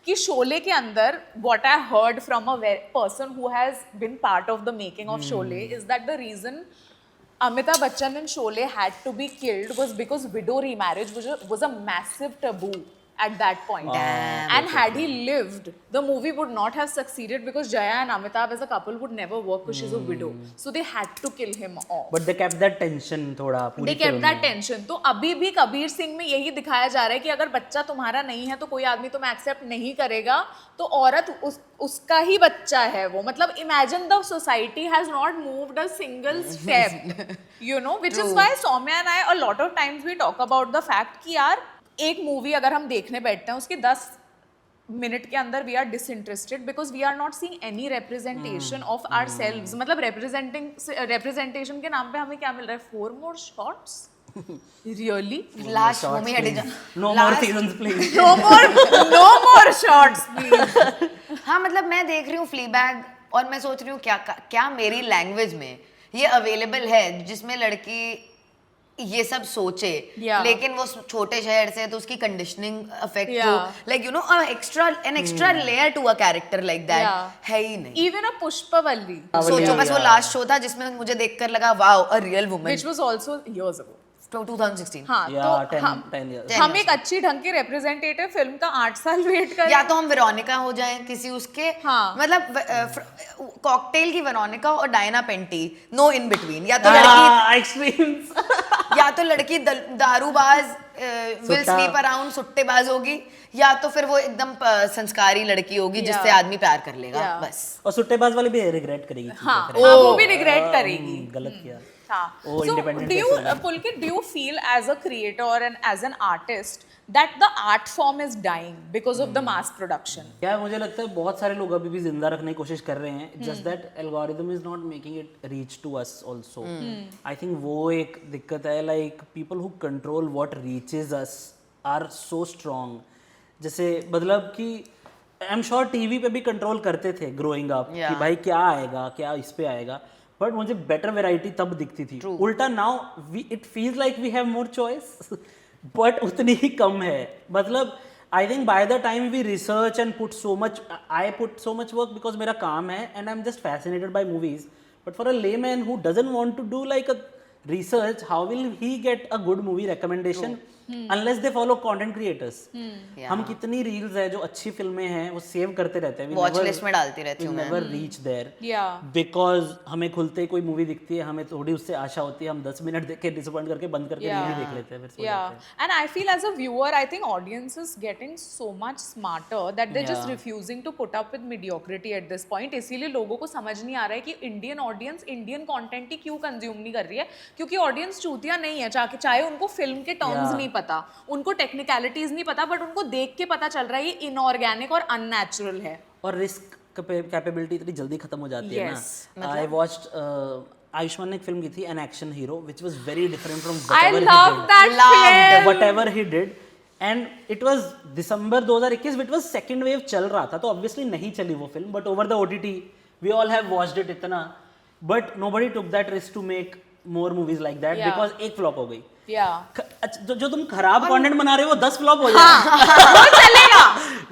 कि शोले के अंदर what I heard from a person who has been part of the making of Sholay is that the reason Amitabh Bachchan in Sholay had to be killed was because widow remarriage was a massive taboo at that point. Damn. And had he lived, the movie would not have succeeded because Jaya and Amitabh as a couple would never work because she's a widow. So they had to kill him off. But they kept that tension थोड़ा पूरी They kept फिल्म that में। tension. तो अभी भी कबीर सिंह में यही दिखाया जा रहा है कि अगर बच्चा तुम्हारा नहीं है तो कोई आदमी तुम्हें एक्सेप्ट नहीं करेगा, तो औरत उसका ही बच्चा है वो। मतलब imagine the society has not moved a single step, you know, which is why Saumya and I a lot of times we talk about the fact कि यार एक मूवी अगर हम देखने बैठते हैं उसके 10 मिनट के अंदर we are disinterested because we are not seeing any representation of ourselves. मतलब रिप्रेजेंटेशन के नाम पे हमें क्या मिल रहा है? 4 more shots? Really? Last movie हटेगा। No more seasons please. No more shots, please. हाँ मतलब मैं देख रही हूँ फ्लीबैग और मैं सोच रही हूँ क्या मेरी लैंग्वेज में ये अवेलेबल है जिसमें लड़की ये सब सोचे। Yeah. लेकिन वो छोटे शहर से है तो उसकी conditioning affect Yeah. To like you know an extra layer to a character like that Yeah. है ही नहीं। Even a Pushpavali, सोचो बस वो लास्ट शो था जिसमें मुझे देखकर लगा wow a real woman. which was also years ago. 2016। हाँ, या तो 10 years। हम एक अच्छी ढंग की रिप्रेजेंटेटिव फिल्म का 8 साल वेट करें। या तो हम वेरोनिका हो जाएं किसी उसके, हाँ। मतलब कॉकटेल की वेरोनिका और Diana Penty, no in between. या तो लड़की एक्सट्रीम्स। या तो लड़की दारूबाज विल सुट्टा। स्लीप अराउंड सुट्टेबाज होगी, या तो फिर वो एकदम संस्कारी लड़की होगी जिससे आदमी प्यार कर लेगा। Yeah. बस और सुट्टेबाज वाली भी रिग्रेट करेगी। हाँ, हाँ, वो भी रिग्रेट करेगी। गलत किया। हाँ. Oh, So, independent do you, person है। Pulkit, do you feel as a creator and as an artist that the art form is dying because of the mass production? क्या मुझे लगता है बहुत सारे लोग अभी भी जिंदा रखने की कोशिश कर रहे हैं, just that algorithm is not making it reach to us also. I think वो एक दिक्कत है, like people who control what reaches us are so strong. जैसे मतलब कि आई एम श्योर टीवी पे भी कंट्रोल करते थे ग्रोइंग अप कि भाई क्या आएगा, क्या इस पे आएगा, बट मुझे बेटर वैरायटी तब दिखती थी। उल्टा now it feels like we have more choice but उतनी ही कम है। मतलब I think by the time we research and put so much, I put so much work because मेरा काम है and I am just fascinated by movies, but for a layman who doesn't want to do like a research, how will he get a good movie recommendation unless they follow content creators? हम कितनी रील्स है जो अच्छी फिल्में हैं वो सेव करते रहते हैं, वॉच लिस्ट में डालती रहती हूँ मैं। never reach there Yeah. because हमें खुलते ही कोई मूवी दिखती है, हमें थोड़ी उससे आशा होती है, हम 10 मिनट देख के डिसअपॉइंट करके बंद करके रील देख लेते हैं, फिर सो जाते हैं। And I feel as a viewer, I think audience is getting so much smarter that they're just refusing to put up with mediocrity at this point. इसीलिए लोगों को समझ नहीं आ रहा है कि इंडियन ऑडियंस इंडियन कंटेंट ही क्यों कंज्यूम नहीं कर रही है, क्योंकि ऑडियंस चूतिया नहीं है। चाहे उनको फिल्म के टर्म्स नहीं पता, उनको टेक्निकलिटीज नहीं पता, बट उनको देख के पता चल रहा है ये इनऑर्गेनिक और अननेचुरल है। और रिस्क कैपेबिलिटी इतनी जल्दी खत्म हो जाती है Yes, ना। आई वॉच्ड आयुष्मान ने एक फिल्म की थी an action hero which was very different from I love that film. whatever he did, and it was December 2021, it was second wave चल रहा था, तो ऑब्वियसली नहीं चली वो film, but over the OTT we all have watched it इतना, but nobody took that risk to make more movies like that, because एक फ्लॉप हो गई। जो तुम खराब कंटेंट बना रहे हो वो 10 फ्लॉप हो जाए वो चलेगा।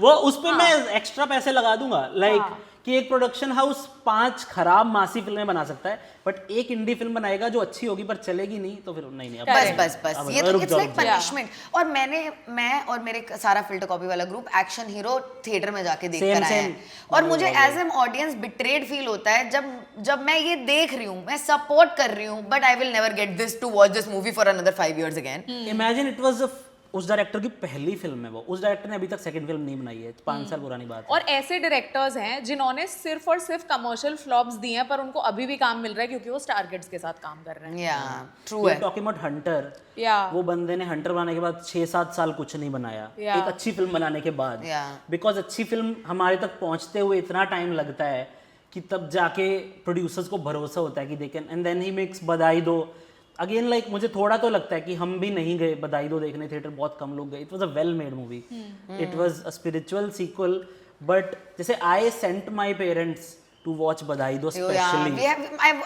वो उस पे मैं एक्स्ट्रा पैसे लगा दूंगा, लाइक कि एक प्रोडक्शन हाउस 5 खराब मासी फिल्में बना सकता है, बट एक इंडी फिल्म बनाएगा जो अच्छी होगी पर चलेगी नहीं, तो फिर नहीं अब बस ये तो इट्स लाइक पनिशमेंट। और मैं और मेरे सारा फिल्टर कॉपी वाला ग्रुप एक्शन हीरो थिएटर में जाके देख कर आए हैं, और मुझे as an audience betrayed feel होता है जब मैं ये देख रही हूँ, मैं सपोर्ट कर रही हूँ, but I will never get this to watch this movie for another 5 years again. Imagine it was उस डायरेक्टर की पहली फिल्म है वो, उस डायरेक्टर ने अभी तक सेकंड फिल्म नहीं बनाई है, 5 साल पुरानी बात है। और ऐसे डायरेक्टर्स हैं जिन्होंने सिर्फ और सिर्फ कमर्शियल फ्लॉप्स दिए हैं, पर उनको अभी भी काम मिल रहा है क्योंकि वो स्टार किड्स के साथ काम कर रहे हैं। या ट्रू है। टॉकिंग अबाउट हंटर, वो बंदे ने हंटर बनाने के बाद 6-7 साल कुछ नहीं बनाया, एक अच्छी फिल्म बनाने के बाद, बिकॉज अच्छी फिल्म हमारे तक पहुंचते हुए इतना टाइम लगता है कि तब जाके प्रोड्यूसर्स को भरोसा होता है कि they can, and then he makes Badhaai Do again. Like मुझे थोड़ा तो लगता है कि हम भी नहीं गए बधाई दो देखने थिएटर, बहुत कम लोग गए। It was a well made movie, it was a spiritual sequel, but जैसे I sent my parents to watch Badhaai Do specially.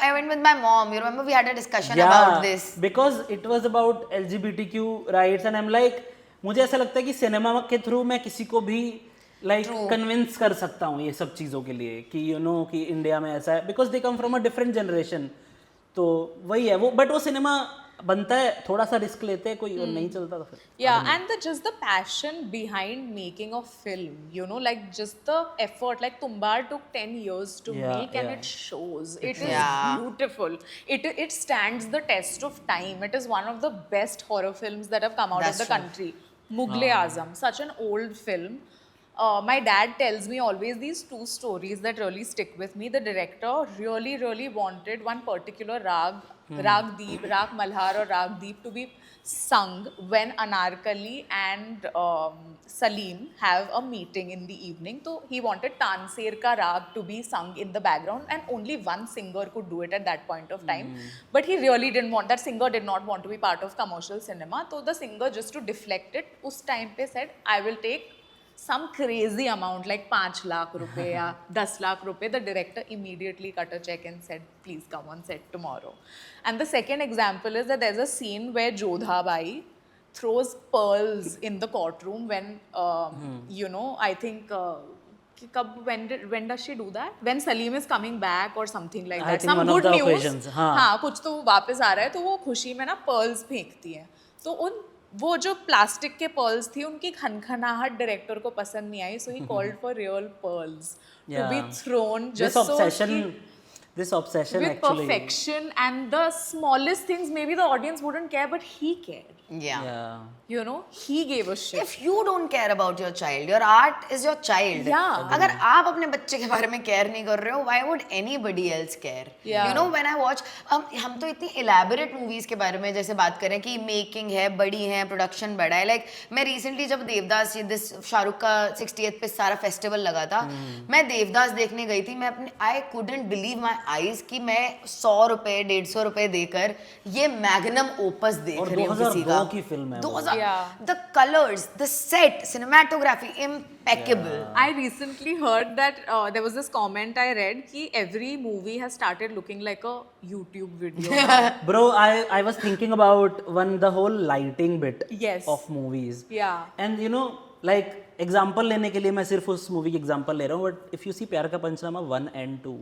I went with my mom. You remember we had a discussion about this. Because it was about LGBTQ rights and I'm like, मुझे ऐसा लगता है कि सिनेमा के थ्रू मैं किसी को भी कन्विंस कर सकता हूँ ये सब चीज़ों के लिए कि कि इंडिया में ऐसा है, because they come from a different generation. तो वही है वो, बट वो सिनेमा बनता है, थोड़ा सा रिस्क लेते हैं कोई और नहीं चलता तो फिर and just the passion behind making a film, like just the effort, like Tumbar took 10 years to make and it shows, it is beautiful, it stands the test of time, it is one of the best horror films that have come out of the country. Mughal-e-Azam, such an old film. My dad tells me always these 2 stories that really stick with me. The director really wanted one particular rag, Rag Malhar or Rag Deep to be sung when Anarkali and Salim have a meeting in the evening. So he wanted Tanser ka rag to be sung in the background, and only one singer could do it at that point of time. But he really didn't want, that singer did not want to be part of commercial cinema. So the singer, just to deflect it, us time pe said, I will take some crazy amount like 5 lakh rupe या 10 lakh rupe. The director immediately cut a check and said, please come on set tomorrow. And the second example is that there's a scene where Jodha Bai throws pearls in the courtroom when I think when does she do that? When Salim is coming back or something like that. Some good news. हाँ, कुछ तो वापस आ रहा है, तो वो खुशी में ना pearls फेंकती है, तो वो जो प्लास्टिक के पर्ल्स थी उनकी खनखनाहट डायरेक्टर को पसंद नहीं आई, so he called for real pearls to be thrown just this obsession with actually perfection, and the smallest things maybe the audience wouldn't care, but he cared. He gave a shit. If you don't care about your child, your art is your child. अगर आप अपने बच्चे के बारे में केयर नहीं कर रहे हो, why would anybody else care? When I watch, हम तो इतनी elaborate movies के बारे में जैसे बात करें कि मेकिंग है, बड़ी है, प्रोडक्शन बड़ा है, लाइक मैं रिसेंटली जब देवदास शाहरुख का 60th पे सारा फेस्टिवल लगा था, मैं देवदास देखने गई थी, मैं अपने I couldn't believe my eyes कि मैं 100 रुपए 150 रुपए देकर ये मैग्नम ओपस देख रही हूँ किसी का। की फिल्म है the colors, the set, cinematography, impeccable. I recently heard that there was this comment I read कि every movie has started looking like a YouTube video. Bro, I was thinking about the whole lighting bit of movies. And like example लेने के लिए मैं सिर्फ उस मूवी की example ले रहा हूँ, but if you see प्यार का पंचनामा 1 and 2,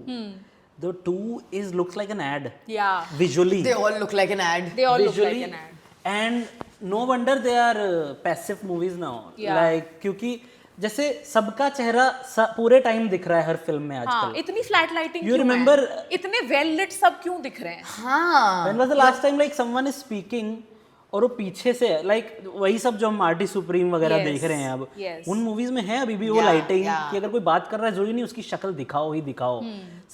the 2 looks like an ad. Visually. They all look like an ad. They all look like an ad. And no wonder they are passive movies now. Like क्योंकि जैसे सबका चेहरा पूरे टाइम दिख रहा है हर फिल्म में आजकल। इतनी फ्लैट लाइटिंग क्यों है? इतने वेल लिट सब क्यों दिख रहे हैं? When was the last time like someone is speaking और वो पीछे से लाइक वही सब जो हम आर्टी सुप्रीम वगैरह देख रहे हैं अब, उन मूवीज में है अभी भी वो लाइटिंग कि अगर कोई बात कर रहा है जरूरी नहीं उसकी शक्ल दिखाओ ही दिखाओ।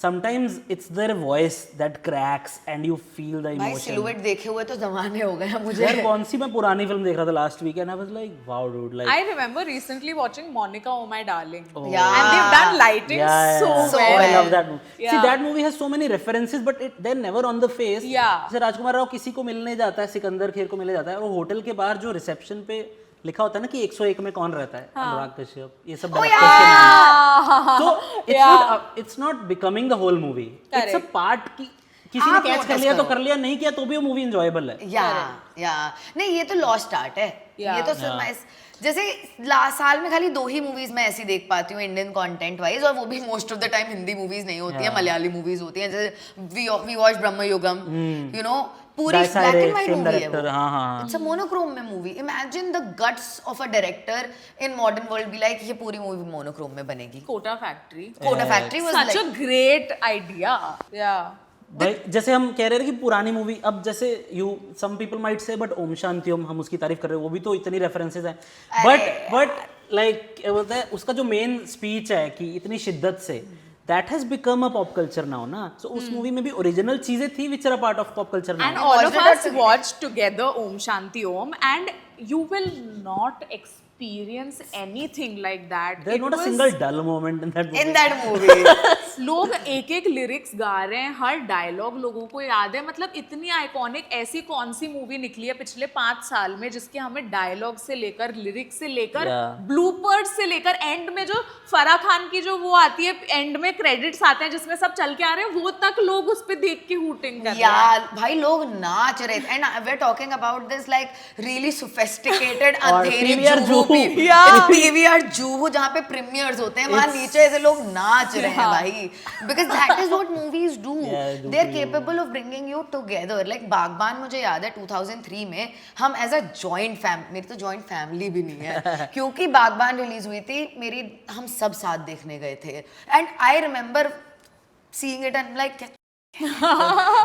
Sometimes it's their voice that cracks and you feel the emotion. Silhouette देखे हुए तो जमाने हो गए मुझे। यार कौन सी मैं पुरानी फिल्म देख रहा था last week and I was like wow dude, like I remember recently watching Monica Oh My Darling. And they've done lighting so well. I love that movie. See, that movie has so many references but they're never on the face. जैसे राजकुमार राव किसी को मिलने जाता है, सिकंदर खेर को मिलने जाता है, और होटल के बाहर जो रिसेप्शन पे लिखा होता है ना कि 101 में कौन रहता है, अनुराग कश्यप, ये सब Oh, directors के नाम हैं। तो Yeah. it's not becoming the whole movie, it's a Correct. part की किसी ने आप कैच कर notice लिया तो करो। कर लिया, नहीं किया तो भी वो मूवी इंजॉयबल है। या नहीं, ये तो लॉस्ट आर्ट है। Yeah. ये तो सिर्फ जैसे साल में खाली 2 ही मूवीज मैं ऐसी देख पाती हूँ इंडियन कंटेंट वाइज, और वो भी most of the time Hindi movies नहीं होती है, मलयाली मूवीज होती हैं। जैसे we watch Bramayugam, you know, पूरी ब्लैक एंड व्हाइट मूवी है वो। हाँ। इट्स अ मोनोक्रोम में movie. Imagine the guts of a director in modern world be like, ये पूरी मूवी मोनोक्रोम में बनेगी। Kota Factory, Kota Factory was such like a great idea. Yeah. भाई जैसे हम कह रहे थे कि पुरानी मूवी, अब जैसे some people might say but Om Shanti Om, हम उसकी तारीफ कर रहे हैं, वो भी तो इतनी रेफरेंसेस हैं, बट लाइक क्या बोलते हैं, उसका जो मेन स्पीच है कि इतनी शिद्दत से, that has become a pop culture now ना। सो उस मूवी में भी ओरिजिनल चीजें थी which are a part of pop culture And now. all of watched it us together. watched together Om Shanti Om, and you will not experience anything like that. There is It not a was- single dull moment in that movie. In that movie. लोग एक एक लिरिक्स गा रहे हैं, हर डायलॉग लोगों को याद है। मतलब इतनी आइकॉनिक, ऐसी कौन सी मूवी निकली है पिछले 5 साल में जिसके हमें डायलॉग से लेकर, लिरिक्स से लेकर, Yeah. ब्लूपर्स से लेकर, एंड में जो फराह खान की जो वो आती है, एंड में क्रेडिट्स आते हैं जिसमें सब चल के आ रहे हैं, वो तक लोग उस पे देख के हूटिंग कर रहे हैं। यार भाई लोग नाच रहे थे, and we are talking about this like really sophisticated और Andheri PVR Juhu, Yeah. PVR Juhu जहाँ पे प्रीमियर्स होते हैं, वहाँ नीचे ऐसे लोग नाच रहे हैं भाई, because that is what movies do. Yeah, they are capable of bringing you together. Like Baghban मुझे याद है 2003 में हम एज अ जॉइंट फैमिली, मेरी तो जॉइंट फैमिली भी नहीं है क्योंकि बागबान रिलीज हुई थी मेरी, हम सब साथ देखने गए थे, and I remember seeing it and like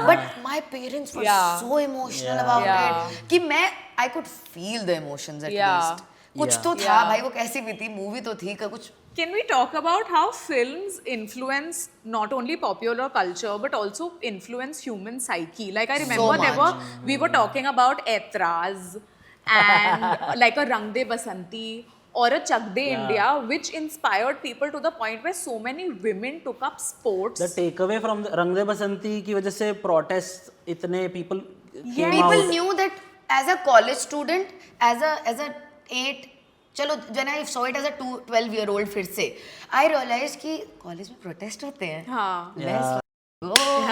but my parents were Yeah. so emotional about Yeah. it कि मैं I could feel the emotions at Yeah. least। कुछ Yeah. तो था Yeah. भाई, वो कैसी भी थी मूवी तो थी कुछ। Can we talk about how films influence not only popular culture but also influence human psyche? Like I remember we were talking about Etraz and like a Rang De Basanti or a Chak De India, which inspired people to the point where so many women took up sports. The takeaway from रंग दे बसंती की वजह से प्रोटेस्ट इतने people came People out. knew that as a college student, as a 8, चलो when I saw it as a 12-year-old फिर से I realized कि कॉलेज में प्रोटेस्ट होते हैं। हाँ. Yeah.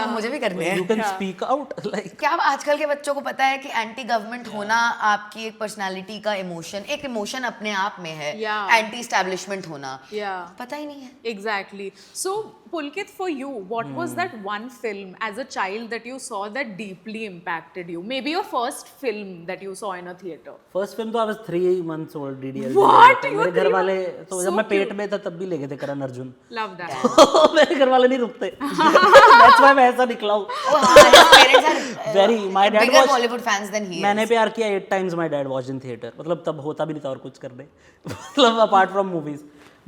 मुझे भी करने हैं। You can speak out like क्या आजकल के बच्चों को पता है कि एंटी गवर्नमेंट होना आपकी एक पर्सनालिटी का इमोशन, एक इमोशन अपने आप में है। Yeah. एंटी एस्टैब्लिशमेंट होना Yeah. पता ही नहीं है। Exactly. So, Pulkit, for you, what was that one film as a child that you saw that deeply impacted you? Maybe your first film that you saw in a theater. First film तो I was 3 months old DDL। What? You मेरे were घर 3 वाले तो So जब मैं पेट cute. में था तब भी ले गए थे करण अर्जुन। Love that. मेरे घर वाले नहीं रुकते। That's why मैं ऐसा निकला हूँ। Oh, हाँ, his parents are Very. My dad bigger was- Bollywood fans than he मैंने is. प्यार किया 8 times my dad watched in theater। मतलब तब होता भी नहीं था और कुछ करने। मतलब apart from movies,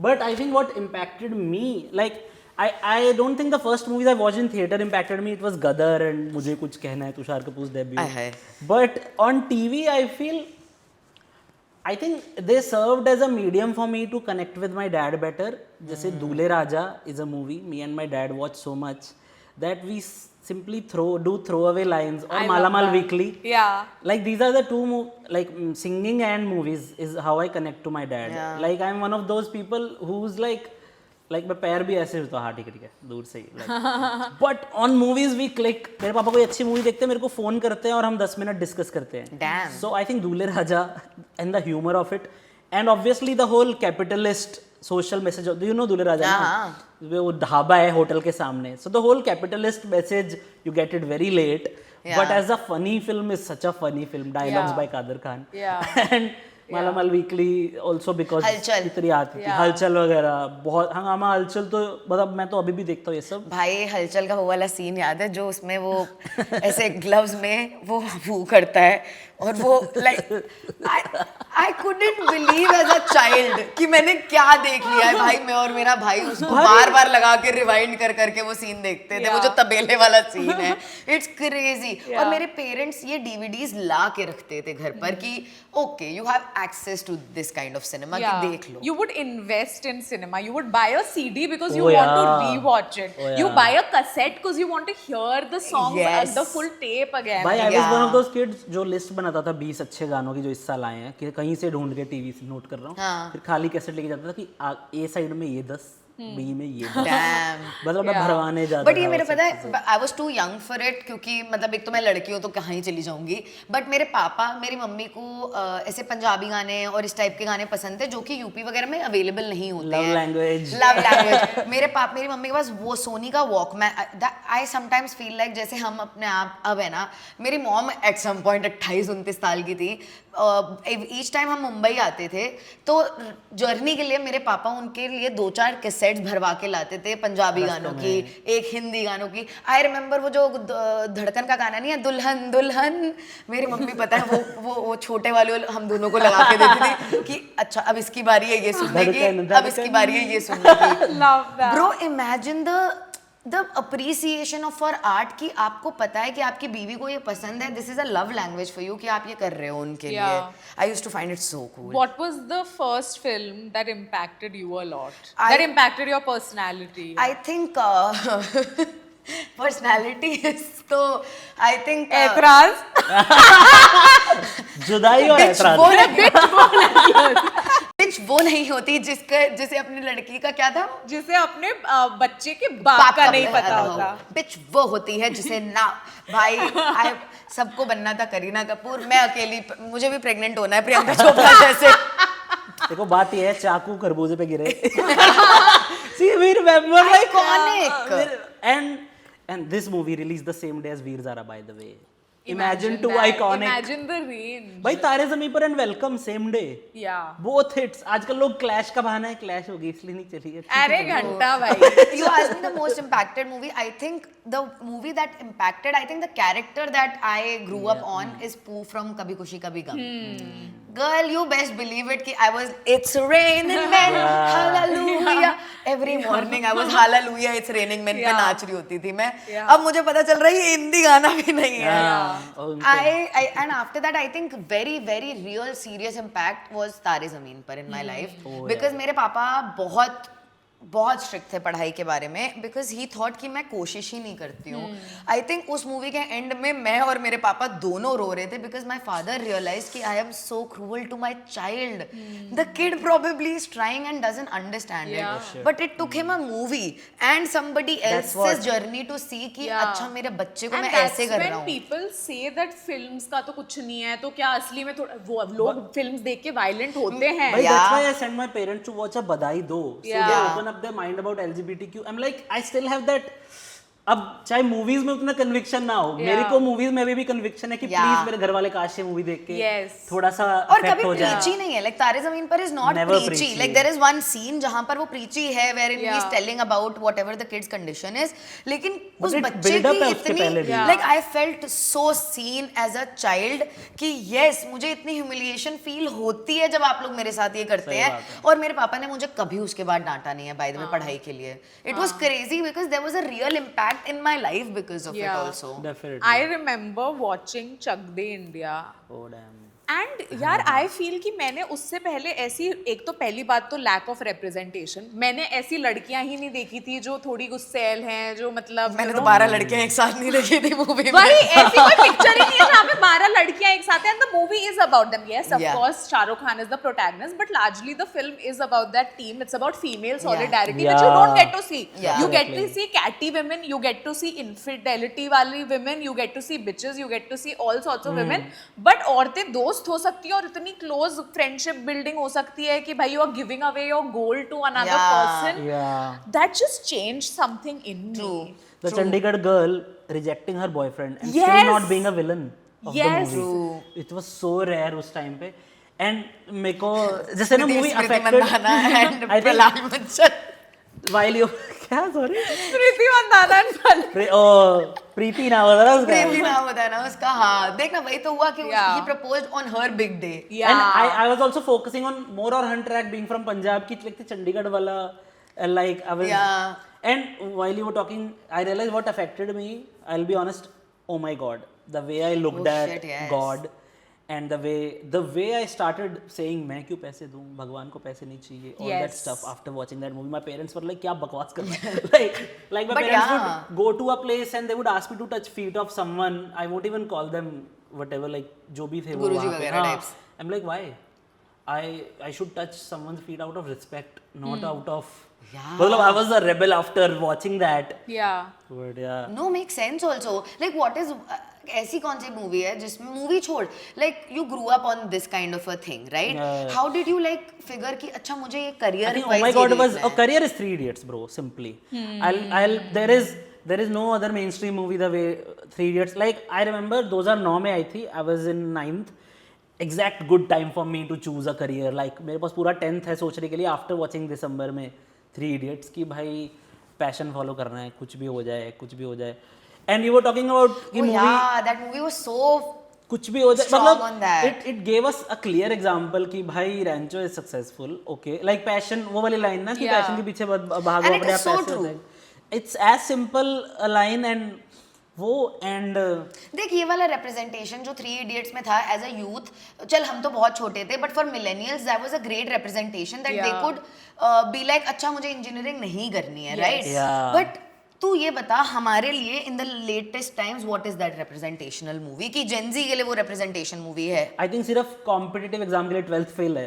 but I think what impacted me, like I don't think the first movies I watched in theater impacted me. It was Gadar and मुझे कुछ कहना है, Tushar कपूर's debut. I hi. But on TV, I think they served as a medium for me to connect with my dad better. जैसे दूल्हे राजा is a movie me and my dad watched so much that we simply do throwaway lines, or I love Malamal that. Weekly. Yeah. Like these are the two singing and movies is how I connect to my dad. Yeah. Like I'm one of those people who's like मैं पैर भी ऐसे होता, हाँ ठीक है दूर से ही, but on movies we click. मेरे पापा कोई अच्छी मूवी देखते हैं, मेरे को फोन करते हैं और हम 10 मिनट डिस्कस करते हैं। Damn. So I think Dulhe Raja and the humour of it, and obviously the whole capitalist social message, do you know Dulhe Raja ना? वो ढाबा है होटल के सामने, so the whole capitalist message you get it very late, but as a funny film is such a funny film, dialogues by Kader Khan, and Malamaal weekly also because Hulchul. इतनी आती थी, हलचल वगैरह बहुत, हंगामा, हलचल तो मतलब मैं तो अभी भी देखता हूँ ये सब। भाई हलचल का वो वाला सीन याद है जो उसमें वो ऐसे ग्लव्स में वो करता है और वो like I couldn't believe as a child कि मैंने क्या देख लिया है भाई। मैं और मेरा भाई उसको बार बार लगा के रिवाइंड कर करके वो सीन देखते थे, वो जो तबेले वाला सीन है, इट्स क्रेजी। और मेरे पेरेंट्स ये डीवीडीज ला के रखते थे घर पर कि okay you have access to this kind of cinema कि देख लो। You would invest in cinema. You would buy a CD because you Oh, want to yeah. rewatch it. Oh, You yeah. buy a cassette because you want to hear the songs Yes. the full tape again. भाई आई Yeah. Was one of those kids जो लिस्ट बनाते आता था 20 अच्छे गानों की जो इस साल आए हैं कि कहीं से ढूंढ के टीवी से नोट कर रहा हूँ, हाँ। फिर खाली कैसेट लेके जाता था कि ए साइड में ये 10, बी में ये 10, Damn. मतलब मैं भरवाने जाता बट ये था मेरे वो पता सब है I was too young for it, क्योंकि मतलब एक तो मैं लड़की हूँ तो कहाँ ही चली जाऊंगी, बट मेरे पापा मेरी मम्मी को ऐसे पंजाबी गाने और इस टाइप के गाने पसंद थे जो कि यूपी वगैरह में अवेलेबल नहीं होते लव हैं। लैंग्वेज। Love language. मेरी मम्मी के पास वो सोनी का Walkman, I sometimes feel like जैसे हम अपने आप अब है ना, मेरी मॉम एट सम पॉइंट 28-29 साल की थी, ईच टाइम हम मुंबई आते थे तो जर्नी के लिए मेरे पापा उनके लिए 2-4 कैसेट्स भरवा के लाते थे पंजाबी गानों की, एक हिंदी गानों की। आई रिमेम्बर वो जो धड़कन का गाना नहीं है, दुल्हन दुल्हन, मेरी मम्मी पता है वो छोटे वाले हम दोनों को लगा के देती थी कि अच्छा अब इसकी बारी है ये सुनने की, अब इसकी बारी है ये सुनने की। Love that. Bro imagine the appreciation of for art कि आपको पता है कि आपकी बीवी को ये पसंद है, this is a love language for you कि आप ये कर रहे हो उनके लिए। I used to find it so cool. What was the first film that impacted you a lot? I- That impacted your personality? I think personality तो आई थिंक ऐतराज? जुदाई और ऐतराज। बिच वो नहीं होती जिसे अपनी लड़की का क्या था, जिसे अपने बच्चे के बाप का नहीं पता होता। बिच वो होती है जिसे ना भाई सबको बनना था करीना कपूर, मैं अकेली, मुझे भी प्रेग्नेंट होना है प्रियंका चोपड़ा जैसे। देखो बात ये है, चाकू खरबूजे पे गिरे। See, we remember like Iconic. and this movie released the same day as Veer Zara, by the way. Imagine Imagine two that. iconic. Imagine the range. भाई तारे ज़मीं पर and welcome same day, Yeah. Both hits. आजकल लोग क्लैश का बहाना है, क्लैश होगी इसलिए नहीं चली है। अरे घंटा भाई। You asked me the most impacted movie. I think the movie that impacted, I think the character that I grew up on is Pooh from Kabhi Khushi Kabhi Gum. Girl, you best believe it कि I was it's raining men, hallelujah. Every morning I was hallelujah it's raining men पे नाच रही होती थी मैं। अब मुझे पता चल रहा है ये हिंदी गाना भी नहीं है। And after that I think very very real serious impact was तारे ज़मीन पर in my life because मेरे पापा बहुत स्ट्रिक्ट थे पढ़ाई के बारे में, बिकॉज ही थॉट कि मैं कोशिश ही नहीं करती हूँ। आई थिंक उस मूवी के एंड में मैं और मेरे पापा दोनों रो रहे थे बिकॉज माई फादर रियलाइज कि I am so cruel to my child, the kid probably is trying and doesn't understand it, but it took him a movie and somebody else's journey to see कि अच्छा मेरे बच्चे को मैं ऐसे कर रहा हूँ। पीपल से दैट फिल्म्स का तो कुछ नहीं है, तो क्या असली में थोड़ा वो लोग फिल्म्स देख के वायलेंट होते हैं? But that's why I sent my parents to watch a Badai Do. So they open up their mind about LGBTQ. I'm like, I still have that. अब चाहे मूवीज में उतना कन्विक्शन ना हो, मेरे को मूवीज में भी कन्विक्शन है कि प्लीज मेरे घर वाले काश ये मूवी देख के थोड़ा सा और कभी प्रीची नहीं है, like Taare Zameen Par is not preachy, like there is one scene जहां पर वो प्रीची है where he is telling about whatever the kids condition is, लेकिन उस बच्चे की इतनी like I felt so seen as a child कि यस मुझे इतनी ह्यूमिलिएशन फील होती है जब आप लोग मेरे साथ ये करते हैं। और मेरे पापा ने मुझे कभी उसके बाद डांटा नहीं है बाय द वे पढ़ाई के लिए। It was crazy because there was a real impact in my life because of it also. Definitely. I remember watching Chak De India. Oh damn. And यार आई फील कि मैंने उससे पहले ऐसी, एक तो पहली बात तो लैक ऑफ रिप्रेजेंटेशन, मैंने ऐसी लड़कियां ही नहीं देखी थी जो थोड़ी गुस्सैल हैं, जो मतलब मैंने तो 12 लड़कियां एक साथ नहीं देखी थी मूवी में। भाई ऐसी कोई पिक्चर ही नहीं है जहाँ पे 12 लड़कियां एक साथ हैं। The movie is about them, yes of course Shahrukh Khan is the protagonist, but largely the film is about that team, it's about female solidarity which you don't get to see. You get to see catty women, you get to see infidelity वाली women, you get to see bitches, you get to see all sorts of women, but औरतें दोस्त हो सकती है और इतनी क्लोज फ्रेंडशिप बिल्डिंग हो सकती है कि भाई you are giving away your goal to another person. That just change something in me. The Chandigarh girl rejecting her boyfriend and still not being a villain of the movie. It was so rare उस time पे। And मेरे को जैसे ना movie affected I think while you क्या sorry प्रीति मंदाना प्रीति नाम होता ना उसका, प्रीति नाम होता है ना उसका। हाँ देखना वही तो हुआ कि he proposed on her big day. and I was also focusing on more on her track being from Punjab की like Chandigarh वाला like I was and while you were talking I realized what affected me. I'll be honest, oh my god, the way I looked at God and the way I started saying मैं क्यों पैसे दूं, भगवान को पैसे नहीं चाहिए, all that stuff after watching that movie. My parents were like क्या बकवास कर रहा है like my parents would go to a place and they would ask me to touch feet of someone. I won't even call them whatever, like जो भी थे वो गुरुजी वहाँ पे, वगैरह हाँ, types. I'm like why I should touch someone's feet out of respect, not out of Yeah. मतलब I was a rebel after watching that, Yeah. but yeah. No, makes sense also. Like what is ऐसी कौन सी मूवी है जिसमें मूवी छोड़ like you grew up on this kind of a thing, right? Yeah. How did you like figure कि अच्छा मुझे ये I career think, wise oh my god, ये it was देखना a है. career is Three Idiots, bro. Simply, I'll there is no other mainstream movie the way Three Idiots. Like I remember 2009 में आई थी. I was in 9th. Exact good time for me to choose a career. Like मेरे पास पूरा 10th है सोचने के लिए after watching दिसंबर में Three Idiots कि भाई पैशन फॉलो करना है, कुछ भी हो जाए, कुछ भी हो जाए. And you were talking about कि Oh movie yeah, that movie was so कुछ भी हो जाए, strong मतलब on that. it gave us a clear example कि भाई रैंचो is successful, okay, like passion, वो वाली लाइन ना कि Yeah. पैशन के पीछे भागो And it अपने is आप so पैसे हो true. जाएंगे. It's as simple a line and वो and देख ये वाला representation जो थ्री इडियट्स में था एज अ यूथ, चल हम तो बहुत छोटे थे but for millennials that was a great representation that they Yeah. Could be like अच्छा मुझे इंजीनियरिंग नहीं करनी है, Yes. राइट? Yeah. बट तू ये बता हमारे लिए in the latest times what is that representational movie कि जेनजी के लिए वो रिप्रेजेंटेशन मूवी है? I think सिर्फ competitive exam के लिए 12th fail है.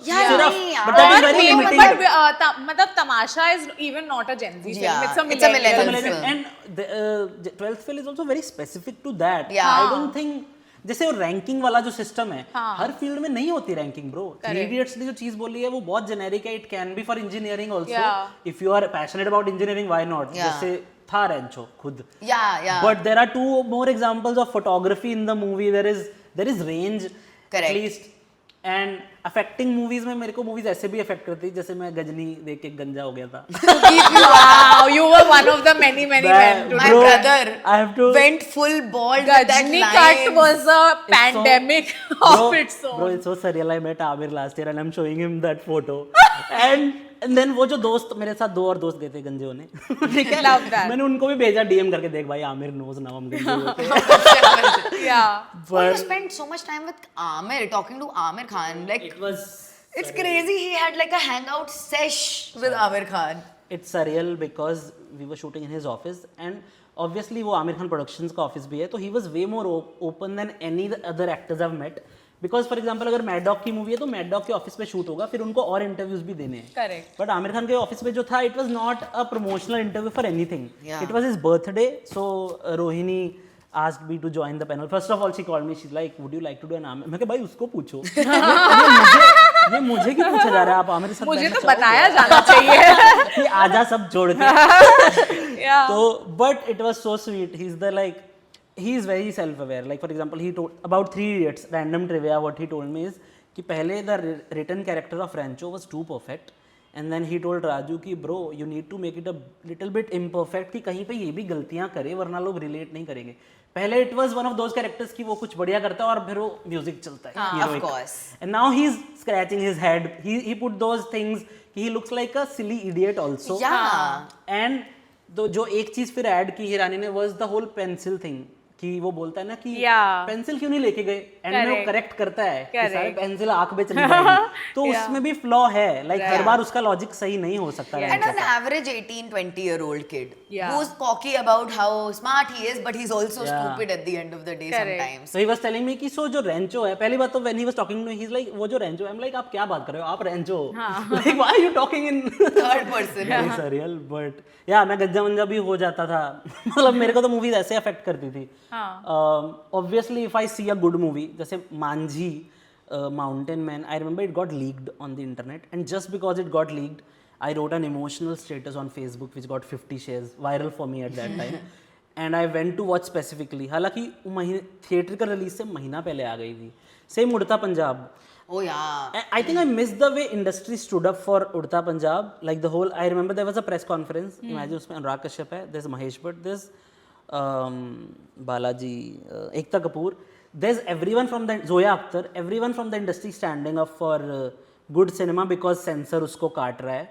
यार सिर्फ, नहीं यार, but that is But very maybe- limiting. but मतलब तमाशा is even not a Gen Z film. Yeah, It's a it's a millennial millennial film. film. And the 12th fail is also very specific to that. Yeah. I don't think जैसे वो रैंकिंग वाला जो सिस्टम है, हाँ. हर फील्ड में नहीं होती ranking bro. Three Correct. Idiots ने जो चीज बोली है वो बहुत जेनेरिक है. It can be for engineering also. Yeah. If you are passionate about engineering why not. Yeah. जैसे था रेंचो खुद. या But there are two more examples of photography in the movie. There is range Correct. at least. And affecting movies में मेरे को movies ऐसे भी affect करती जैसे मैं गजनी देख के गंजा हो गया था. Wow, you were one of the many men to My Bro, brother I have to- went full bald with that Gajni line. cut was a It's so- pandemic Bro, of its own. Bro, it's so surreal. I met Amir last year and I'm showing him that photo. and then वो जो दोस्त मेरे साथ दो और दोस्त गए थे गंजे होने. ठीक है? Love that. मैंने उनको भी भेजा DM करके देख भाई आमिर knows now हम गंजे होते हैं. Yeah. Oh, you spent so much time with Amir, talking to Amir Khan. Like, It was it's crazy. He had like a hangout sesh with Amir Khan. It's surreal because we were shooting in his office and obviously वो आमिर खान प्रोडक्शंस का ऑफिस भी है तो he was way more open than any other actors I've met. Because for example अगर मैड डॉग की मूवी है तो मैड डॉग के ऑफिस में शूट होगा फिर उनको और इंटरव्यूज भी देने हैं. Correct. बट आमिर खान के ऑफिस में जो था it was not a promotional interview for anything. Yeah. It was his birthday so Rohini asked me to join the panel. First of all she called me, she's like would you like to do an Amir. मैं कहा भाई उसको पूछो. ये मुझे क्यों पूछा जा रहा है आप आमिर के साथ मुझे बैठना तो चाहोगे? बताया जाना चाहिए. कि आजा सब जोड़ के. Yeah. So, but it was so sweet. He is very self-aware. Like for example, he told about Three Idiots. Random trivia. What he told me is कि पहले the written character of Rancho was too perfect, and then he told Raju कि bro, you need to make it a little bit imperfect कि कहीं पे ये भी गलतियाँ करे वरना लोग relate नहीं करेंगे. पहले it was one of those characters कि वो कुछ बढ़िया करता है और फिर वो music चलता है. Of heroic. course. And now he's scratching his head. He put those things. He looks like a silly idiot also. Yeah. And जो एक चीज फिर ऐड की हिरानी ने was the whole pencil thing कि वो बोलता है ना कि Yeah. पेंसिल क्यों नहीं लेके गए एंड में वो Correct. करेक्ट करता है कि Correct. सारे पेंसिल आंख में चली जाएगी. तो Yeah. उसमें भी फ्लॉ है लाइक हर Yeah. बार उसका लॉजिक सही नहीं हो सकता. Yeah. And Rancho an का. average 18-20-year-old kid Yeah. who's cocky about how smart he is, but he's also Yeah. stupid at the end of the day Correct. sometimes. So he was telling me कि सो जो रेंचो है पहली बात तो when he was talking to me he's like वो जो रेंचो है I'm like आप क्या बात कर रहे हो आप रेंचो हो. Like why are you talking in Third person. very surreal but yeah मैं गज्जा मंजा भी हो जाता था. मतलब मेरे को तो मूवीज ऐसे अफेक्ट करती थी. Obviously if I see a good movie जैसे Manjhi Mountain Man I remember it got leaked on the internet and just because it got leaked I wrote an emotional status on Facebook which got 50 shares viral for me at that time and I went to watch specifically. हालांकि वो महीने थिएटर का रिलीज से महीना पहले आ गई थी. सेम उड़ता Punjab. Oh yeah. I think I missed the way industry stood up for Udta Punjab. Like the whole, I remember there was a press conference. Imagine उसमें अनुराग कश्यप है, there's Mahesh Bhatt, there's Balaji, Ekta Kapoor. There's everyone from the Zoya Akhtar, everyone from the industry standing up for good cinema because censor उसको काट रहा है.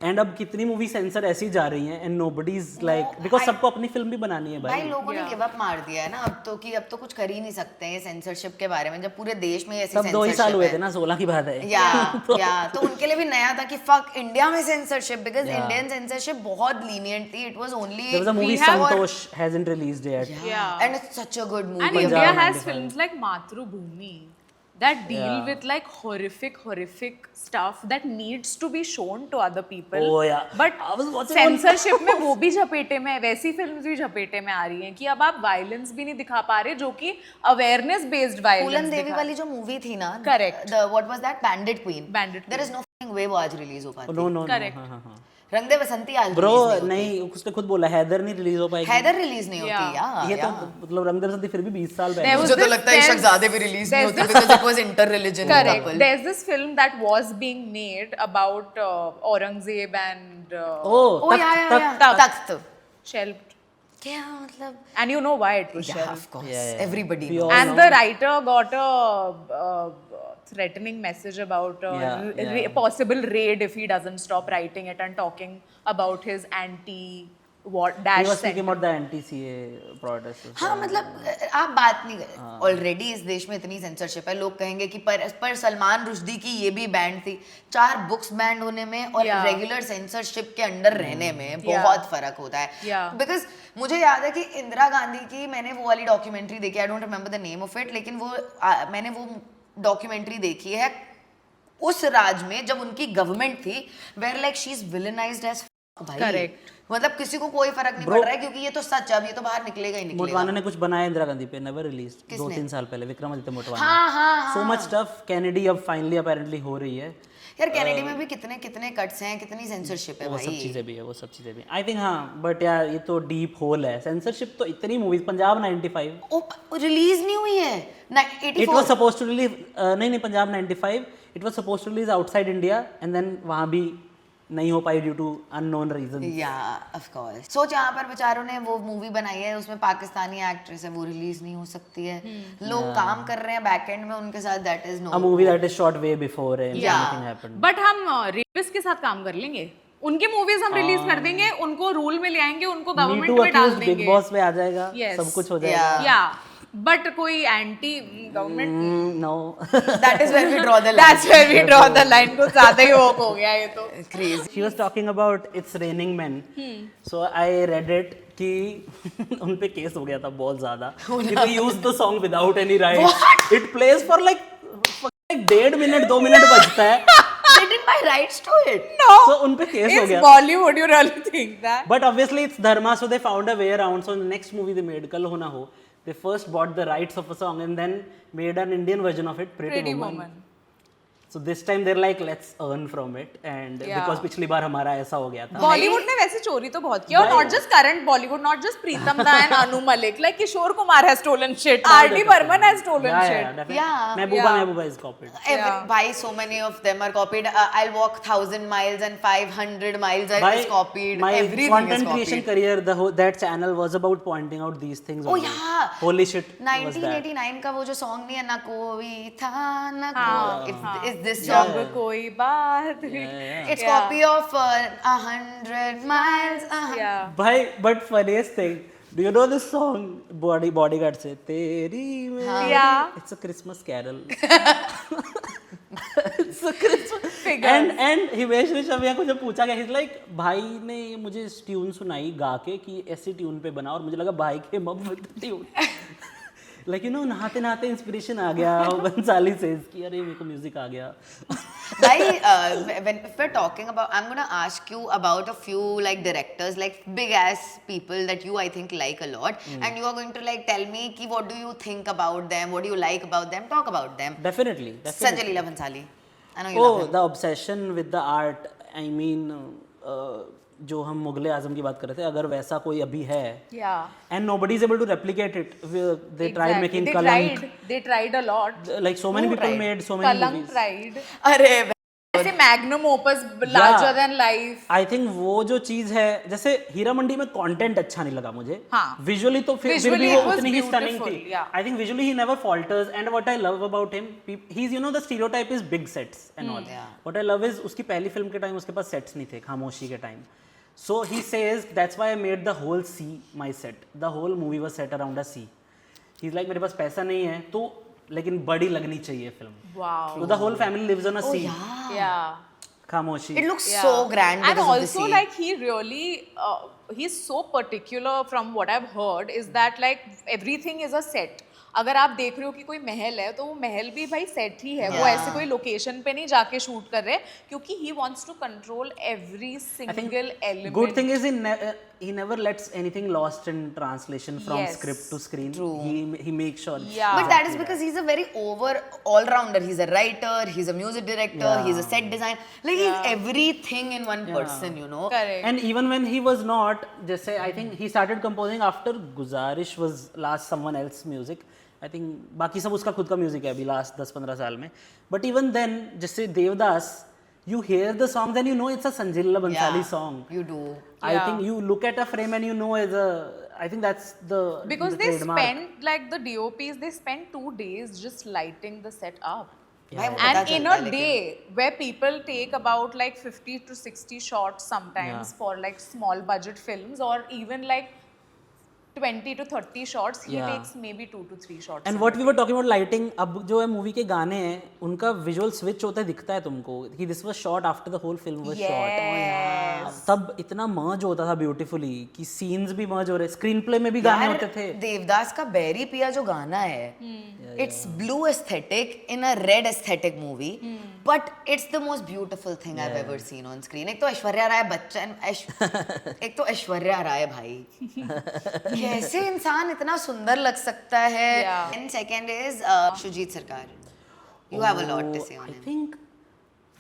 एंड अब कितनी मूवी सेंसर ऐसी जा रही हैं and nobody is like because सबको अपनी फिल्म भी बनानी है भाई भाई. लोगों ने गिव अप मार दिया है ना अब तो, कि अब तो कुछ कर ही नहीं सकते हैं सेंसरशिप के बारे में, जब पूरे देश में ऐसी तब 2 ही साल censorship हुए है। थे ना, 16 की बात है. या तो उनके लिए भी नया था कि फक इंडिया में सेंसरशिप, बिकॉज इंडियन सेंसरशिप बहुत लीनियंट थी. It was only There was a movie Santosh hasn't released yet. and it's such a good movie. And India has films like Matrubhumi that deal with like horrific stuff that needs to be shown to other people. Oh, yeah. But I was watching one- censorship में वो भी झपेटे में, वैसी फिल्म्स भी झपेटे में आ रही हैं कि अब आप वायलेंस भी नहीं दिखा पा रहे, जो कि अवेयरनेस बेस्ड फूलन वायलेंस देवी वाली जो मूवी थी ना, Correct. what was that, Bandit Queen. Bandit There is no fucking way वो आज रिलीज हो पाती. No, no, no. Correct. हाँ. रंग दे बसंती आज Bro, release नहीं, उसने खुद बोला हैदर नहीं रिलीज हो पाएगी. हैदर रिलीज नहीं होती Yeah. यार. ये तो मतलब रंग दे बसंती फिर भी 20 साल There पहले. was मुझे तो this- लगता है there's- शहजादे भी रिलीज नहीं there's होती because it was inter religion Correct. couple. There's this film that was being made about Aurangzeb and Oh, Takht. shelved. क्या मतलब? And you know why it was Yeah, shelved. of course. Yeah. Everybody We knows. all And know. the writer got a threatening message about possible raid if he doesn't stop writing it and talking about his anti-what He dash was speaking sentiment. about the anti-CA protests. हाँ मतलब आप बात नहीं कर, ऑलरेडी इस देश में इतनी सेंसरशिप है, लोग कहेंगे कि पर सलमान रुश्दी की ये भी बैंड थी. 4 बुक्स बैंड होने में और Yeah. रेगुलर सेंसरशिप के अंडर रहने में बहुत फर्क होता है. Yeah. बिकॉज मुझे याद है कि इंदिरा गांधी की मैंने वो वाली डॉक्यूमेंट्री देखी, I don't remember the name of it, लेकिन वो मैंने वो डॉक्यूमेंट्री देखी है उस राज में जब उनकी गवर्नमेंट थी, where like she is villainised as भाई. Correct. मतलब किसी को कोई फर्क नहीं पड़ रहा है क्योंकि ये तो सच है, अब ये तो बाहर निकलेगा ही निकलेगा. मोटवाना ने कुछ बनाया इंदिरा गांधी पे, नेवर रिलीज. किसने? 2-3 साल पहले विक्रमादित्य मोटवाना. हाँ. So much stuff. कैनेडी अब फाइनली अपेरेंटली हो रही है. यार कैनेडी में भी कितने कट्स हैं, कितनी सेंसरशिप है वो सब भाई. चीज़ें भी है, वो सब चीज़ें भी. आई थिंक हाँ, बट यार ये तो डीप होल है. सेंसरशिप तो इतनी मूवीज. पंजाब 95. ओ रिलीज नहीं हुई है. It was suppose to release. नहीं Punjab 95. It was suppose to release outside India and then वहाँ भी नहीं हो पाई due to unknown reason. Yeah of course. सोच यहाँ पर बेचारों ने वो मूवी बनाई है, उसमें पाकिस्तानी एक्ट्रेस है, वो रिलीज नहीं हो सकती है. लोग काम कर रहे हैं बैक एंड में उनके साथ, that is no. A movie that is shot way before and anything happened. But हम रेपिस्ट के साथ काम कर लेंगे. उनकी मूवीज हम रिलीज कर देंगे, उनको रूल में ले आएंगे, उनको मी गवर्नमेंट टू में डाल अक्यूज बिग देंगे. बॉस पे आ जाएगा. Yes. सब कुछ हो जाएगा. या बट कोई anti government, no. That is where we draw the line. That's where we draw the line. कुछ ज्यादा ही वोक हो गया ये तो. Crazy. She was talking about It's Raining Men. So I read it कि उन पे केस हो गया था बहुत ज्यादा कि they used the song without any rights. It plays for like 1.5 minute 2 minute बजता है. They didn't buy rights to it. No. So उन पे केस हो It's गया. Bollywood, you really think that? But obviously it's dharma, so they found a way around. So in the next movie they made, कल हो ना हो, they first bought the rights of a song and then made an Indian version of it, Pretty Woman. So this time they're like, let's earn from it, and Yeah. because पिछली बार हमारा ऐसा हो गया था. बॉलीवुड ने वैसे चोरी तो बहुत किया, और not just current Bollywood, not just Pritam da and Anu Malik, like Kishore Kumar has stolen shit, RD Burman has stolen Yeah, shit. definitely. Yeah. Mehbooba is copied. Why so many of them are copied? I'll walk 1,000 miles and 500 miles is copied. My Everything content is creation copied. career, that channel was about pointing out these things. Oh only. yeah. Holy shit. was that. 1989 का वो जो सॉन्ग नहीं है, ना कोई था ना हाँ, कोई. It's this जब song. कोई बात. It's copy of 100 miles. Yeah. Bhai, but funniest thing, do you know this song Bodyguard से तेरी मेरी? Yeah. It's a Christmas carol. It's a Christmas. And Himesh Reshammiya को जब पूछा गया, he's like, भाई ने मुझे ट्यून सुनाई गा के कि ऐसी ट्यून पे बना, और मुझे लगा भाई के मम with tune. Like you know, नहाते नहाते इंस्पिरेशन आ गया. बंसाली says कि अरे मेरे को म्यूजिक आ गया. When if we're talking about, I'm gonna ask you about a few like directors, like big ass people that you I think like a lot, and you are going to like tell me ki what do you think about them, what do you like about them, talk about them. Definitely. Sanjay Leela Bhansali, I know you love Oh, him. the obsession with the art. I mean, जो हम मुगले आजम की बात कर रहे थे, अगर वैसा कोई अभी है, Yeah. and nobody is able to replicate it. They tried Exactly. making They Kalank. tried a lot. Like so many Who people tried? made so many Kalank movies. tried. अरे ऐसे magnum opus larger than life. आई थिंक वो जो चीज है, जैसे हीरा मंडी में कंटेंट अच्छा नहीं लगा मुझे. हाँ. विजुअली तो फिर Visually भी वो it was उतनी ही स्टनिंग beautiful, थी. yeah. I think visually he never falters, and what I love about him, he is, you know, the stereotype is big sets and all. What I love is उसकी पहली फिल्म के टाइम उसके पास सेट्स नहीं थे, खामोशी के time. So he says that's why I made the whole sea my set. The whole movie was set around a sea. He is like, मेरे पास पैसा नहीं है तो, लेकिन बड़ी लगनी चाहिए film. Wow. So the whole family lives on a sea. Yeah. Khamoshi. It looks so grand And because of the also, sea. like, he really, he's so particular from what I've heard, is that, like, everything is a set. अगर आप देख रहे हो कि कोई महल है तो वो महल भी भाई सेट ही है. वो ऐसे कोई लोकेशन पे नहीं जाके शूट कर रहे, क्योंकि he wants to control every single element. Good thing is he never lets anything lost in translation from Yes. script to screen. True. He makes sure. Yeah. But that is because he's a very all-rounder. He's a writer, he's a music director, he's a set designer. Like he's everything in one person, you know. Correct. And even when he was not, जैसे I think he started composing after Guzarish was last someone else's music. I think बाकी सब उसका खुद का म्यूजिक है अभी लास्ट 10-15 साल में. But even then, जैसे Devdas, you hear the songs and you know it's a Sanjila Bansali song. You do. I think you look at a frame and you know I think that's the Because the they trademark. spent, like, the DOPs, they spent 2 days just lighting the set up. भाई वो पता And in चलता a है लेकिन. day where people take about like 50 to 60 shots sometimes for like small budget films, or even like 20 to 30 shots, he takes maybe 2 to 3 shots. And what we were talking about lighting, अब जो है मूवी के गाने हैं उनका विजुअल स्विच होता है, दिखता है तुमको कि this was shot after the whole film was shot. तब इतना मर्ज होता था ब्यूटीफुली कि सीन्स भी मर्ज हो रहे, स्क्रीन प्ले में भी गाने यार, होते थे. देवदास का बेरी पिया जो गाना है, it's blue aesthetic in a red aesthetic movie, but it's the most beautiful thing I have ever seen on screen. एक तो ऐश्वर्या राय बच्चन, एक तो ऐश्वर्या राय भाई, कैसे इंसान इतना सुंदर लग सकता है. एंड सेकंड इज शुजीत सरकार. You have a lot to say on him.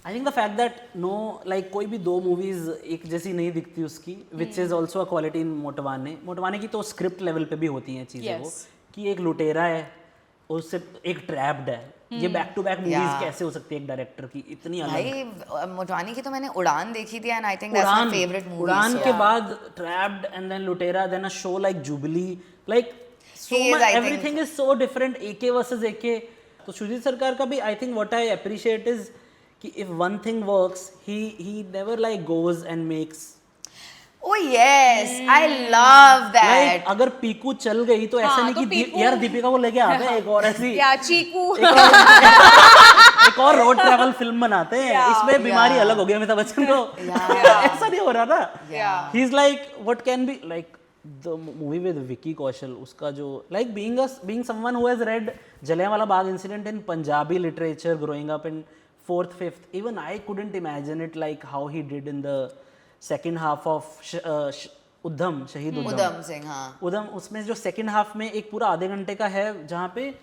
I think the fact that no, like कोई भी दो मूवीज एक जैसी नहीं दिखती उसकी, which is also a quality in Motwane. Motwane की तो स्क्रिप्ट लेवल पे भी होती हैं चीजें वो, कि एक लुटेरा है और उससे एक ट्रैप्ड है. ये बैक टू बैक मूवीज कैसे हो सकती है एक डायरेक्टर की इतनी अलग. भाई मोटवानी की तो मैंने उड़ान देखी थी, and I think that's my favourite movie. Udaan के बाद trapped and then Lootera, then a show like Jubilee, like so He is, much, I think- everything is so different. AK versus AK. तो शुजीत सरकार का भी I think what I appreciate is कि if one thing works, he never like goes and makes. Oh yes, I love that. Like अगर पीकू चल गई तो ऐसा नहीं तो कि पीकू- यार दीपिका को लेके आते हैं एक और ऐसी या चीकू. एक और रोड ट्रैवल फिल्म बनाते हैं. इसमें बीमारी अलग हो गई अमिताभ बच्चन को. ऐसा नहीं हो रहा ना. ही is like what can be like the movie with Vicky Kaushal, उसका जो like being someone who has read Jallianwala Bagh incident in Punjabi literature growing up in 4th 5th, even I couldn't imagine it like how he did in the second half of उद्धम, शहीद उधम सिंह. हाँ, उधम, उसमें जो सेकंड हाफ में एक पूरा आधे घंटे का है जहाँ पे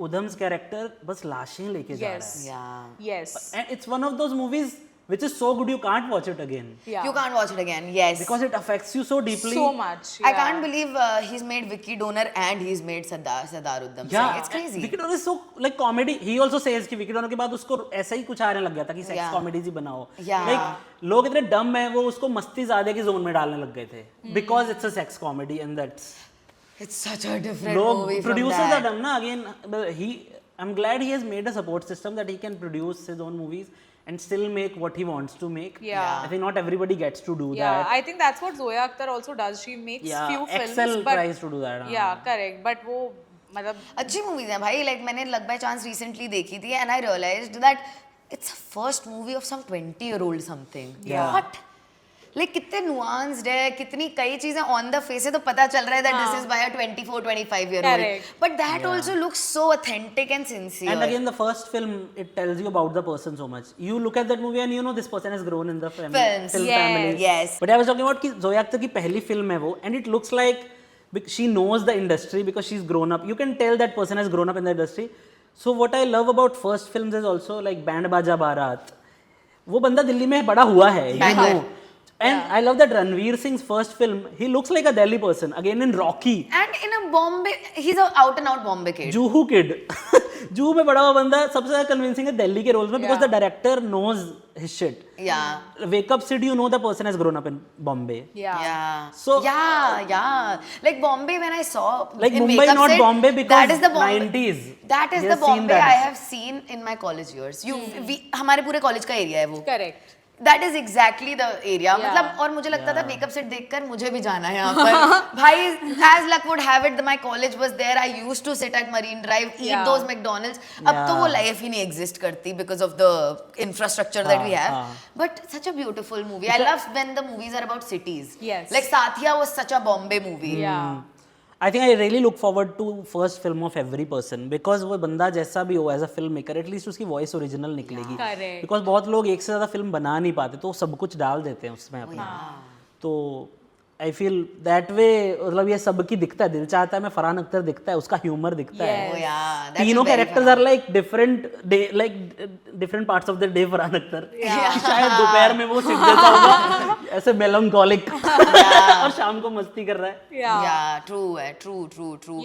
उधम्स कैरेक्टर बस लाशें लेके जा रहा है. yeah. Yes. And it's one of those movies which is so good you can't watch it again. Yeah. You can't watch it again. Yes. Because it affects you so deeply. So much. I can't believe he's made Vicky Donor and he's made Sardar Udham Yeah, Singh. It's crazy. Vicky Donor is so like comedy. He also says कि Vicky Donor के बाद उसको ऐसा ही कुछ आने लग गया था कि सेक्स कॉमेडीज ही बनाओ. Yeah. Like लोग इतने डम है वो उसको मस्ती ज़्यादा की जोन में डालने लग गए थे. Because it's a sex comedy and that's. It's such a different लोग movie from producers that. are dumb ना again. I'm glad he has made a support system that he can produce his own movies and still make what he wants to make. Yeah. I think not everybody gets to do Yeah, that. I think that's what Zoya Akhtar also does. She makes Yeah, few films, Excel but tries to do that. हाँ. yeah, correct. But वो मतलब अच्छी मूवीज हैं भाई. लाइक मैंने लक बाय चांस रिसेंटली देखी थी and I realised that it's a first movie of some 20-year-old something. What, like कितने नुआंस्ड है, कितनी कई चीजें ऑन द फेस है तो पता चल रहा है that this is by a 24-25-year-old. Correct. But that also looks so authentic and sincere. And again, the first film, it tells you about the person so much. You look at that movie and you know this person has grown in the film Films. film Yes. family. Yes. But I was talking about कि Zoya Akhtar की पहली film है वो, and it looks like she knows the industry because she's grown up. You can tell that person has grown up in the industry. So what I love about first films is also like Band Baja Bharat. वो बंदा दिल्ली में बड़ा हुआ है, you Bangalore. know. And I love that Ranveer Singh's first film, he looks like a Delhi person. Again in Rocky. And in a Bombay, he's an out and out Bombay kid. Juhu kid. जू में बड़ा हुआ बंदा सबसे ज्यादा कन्विंसिंग है दिल्ली के रोल्स में, because the director knows his shit. Yeah. Wake Up Sid, you know the person has grown up in Bombay. Yeah. So- yeah. Like Bombay, when I saw Like in Mumbai, Makeup not Sid, Bombay, because that is the Bombay. 90s. That is We the have seen Bombay that. I have seen in my college years. हमारे पूरे कॉलेज का एरिया है वो. Correct. That is exactly the area. मतलब और मुझे लगता था मेकअप सेट देखकर मुझे भी जाना है यहाँ पर. भाई, as luck would have it, my college was there. I used to sit at Marine Drive, eat those McDonald's. अब तो वो life ही नहीं exist करती because of the infrastructure that we have. But such a beautiful movie. I love when the movies are about cities. Yes. Like Sathiya was such a Bombay movie. Yeah. I think I really look forward to first film of every person, because वो बंदा जैसा भी हो as a film maker, at least उसकी वॉइस ओरिजिनल निकलेगी. Correct. बिकॉज बहुत लोग एक से ज़्यादा फिल्म बना नहीं पाते, तो वो सब कुछ डाल देते हैं उसमें अपना. तो आई फील दैट वे, मतलब ये सबकी दिखता है. दिल चाहता है मैं फरहान अख्तर दिखता है, उसका ह्यूमर दिखता Oh है. yeah. That's तीनों a very characters are like different day, like different parts of the day. Farhan Akhtar शायद दोपहर में वो सिट जैसा होगा ऐसे मेलंकोलिक, और शाम को मस्ती कर रहा है. Yeah, true है, true.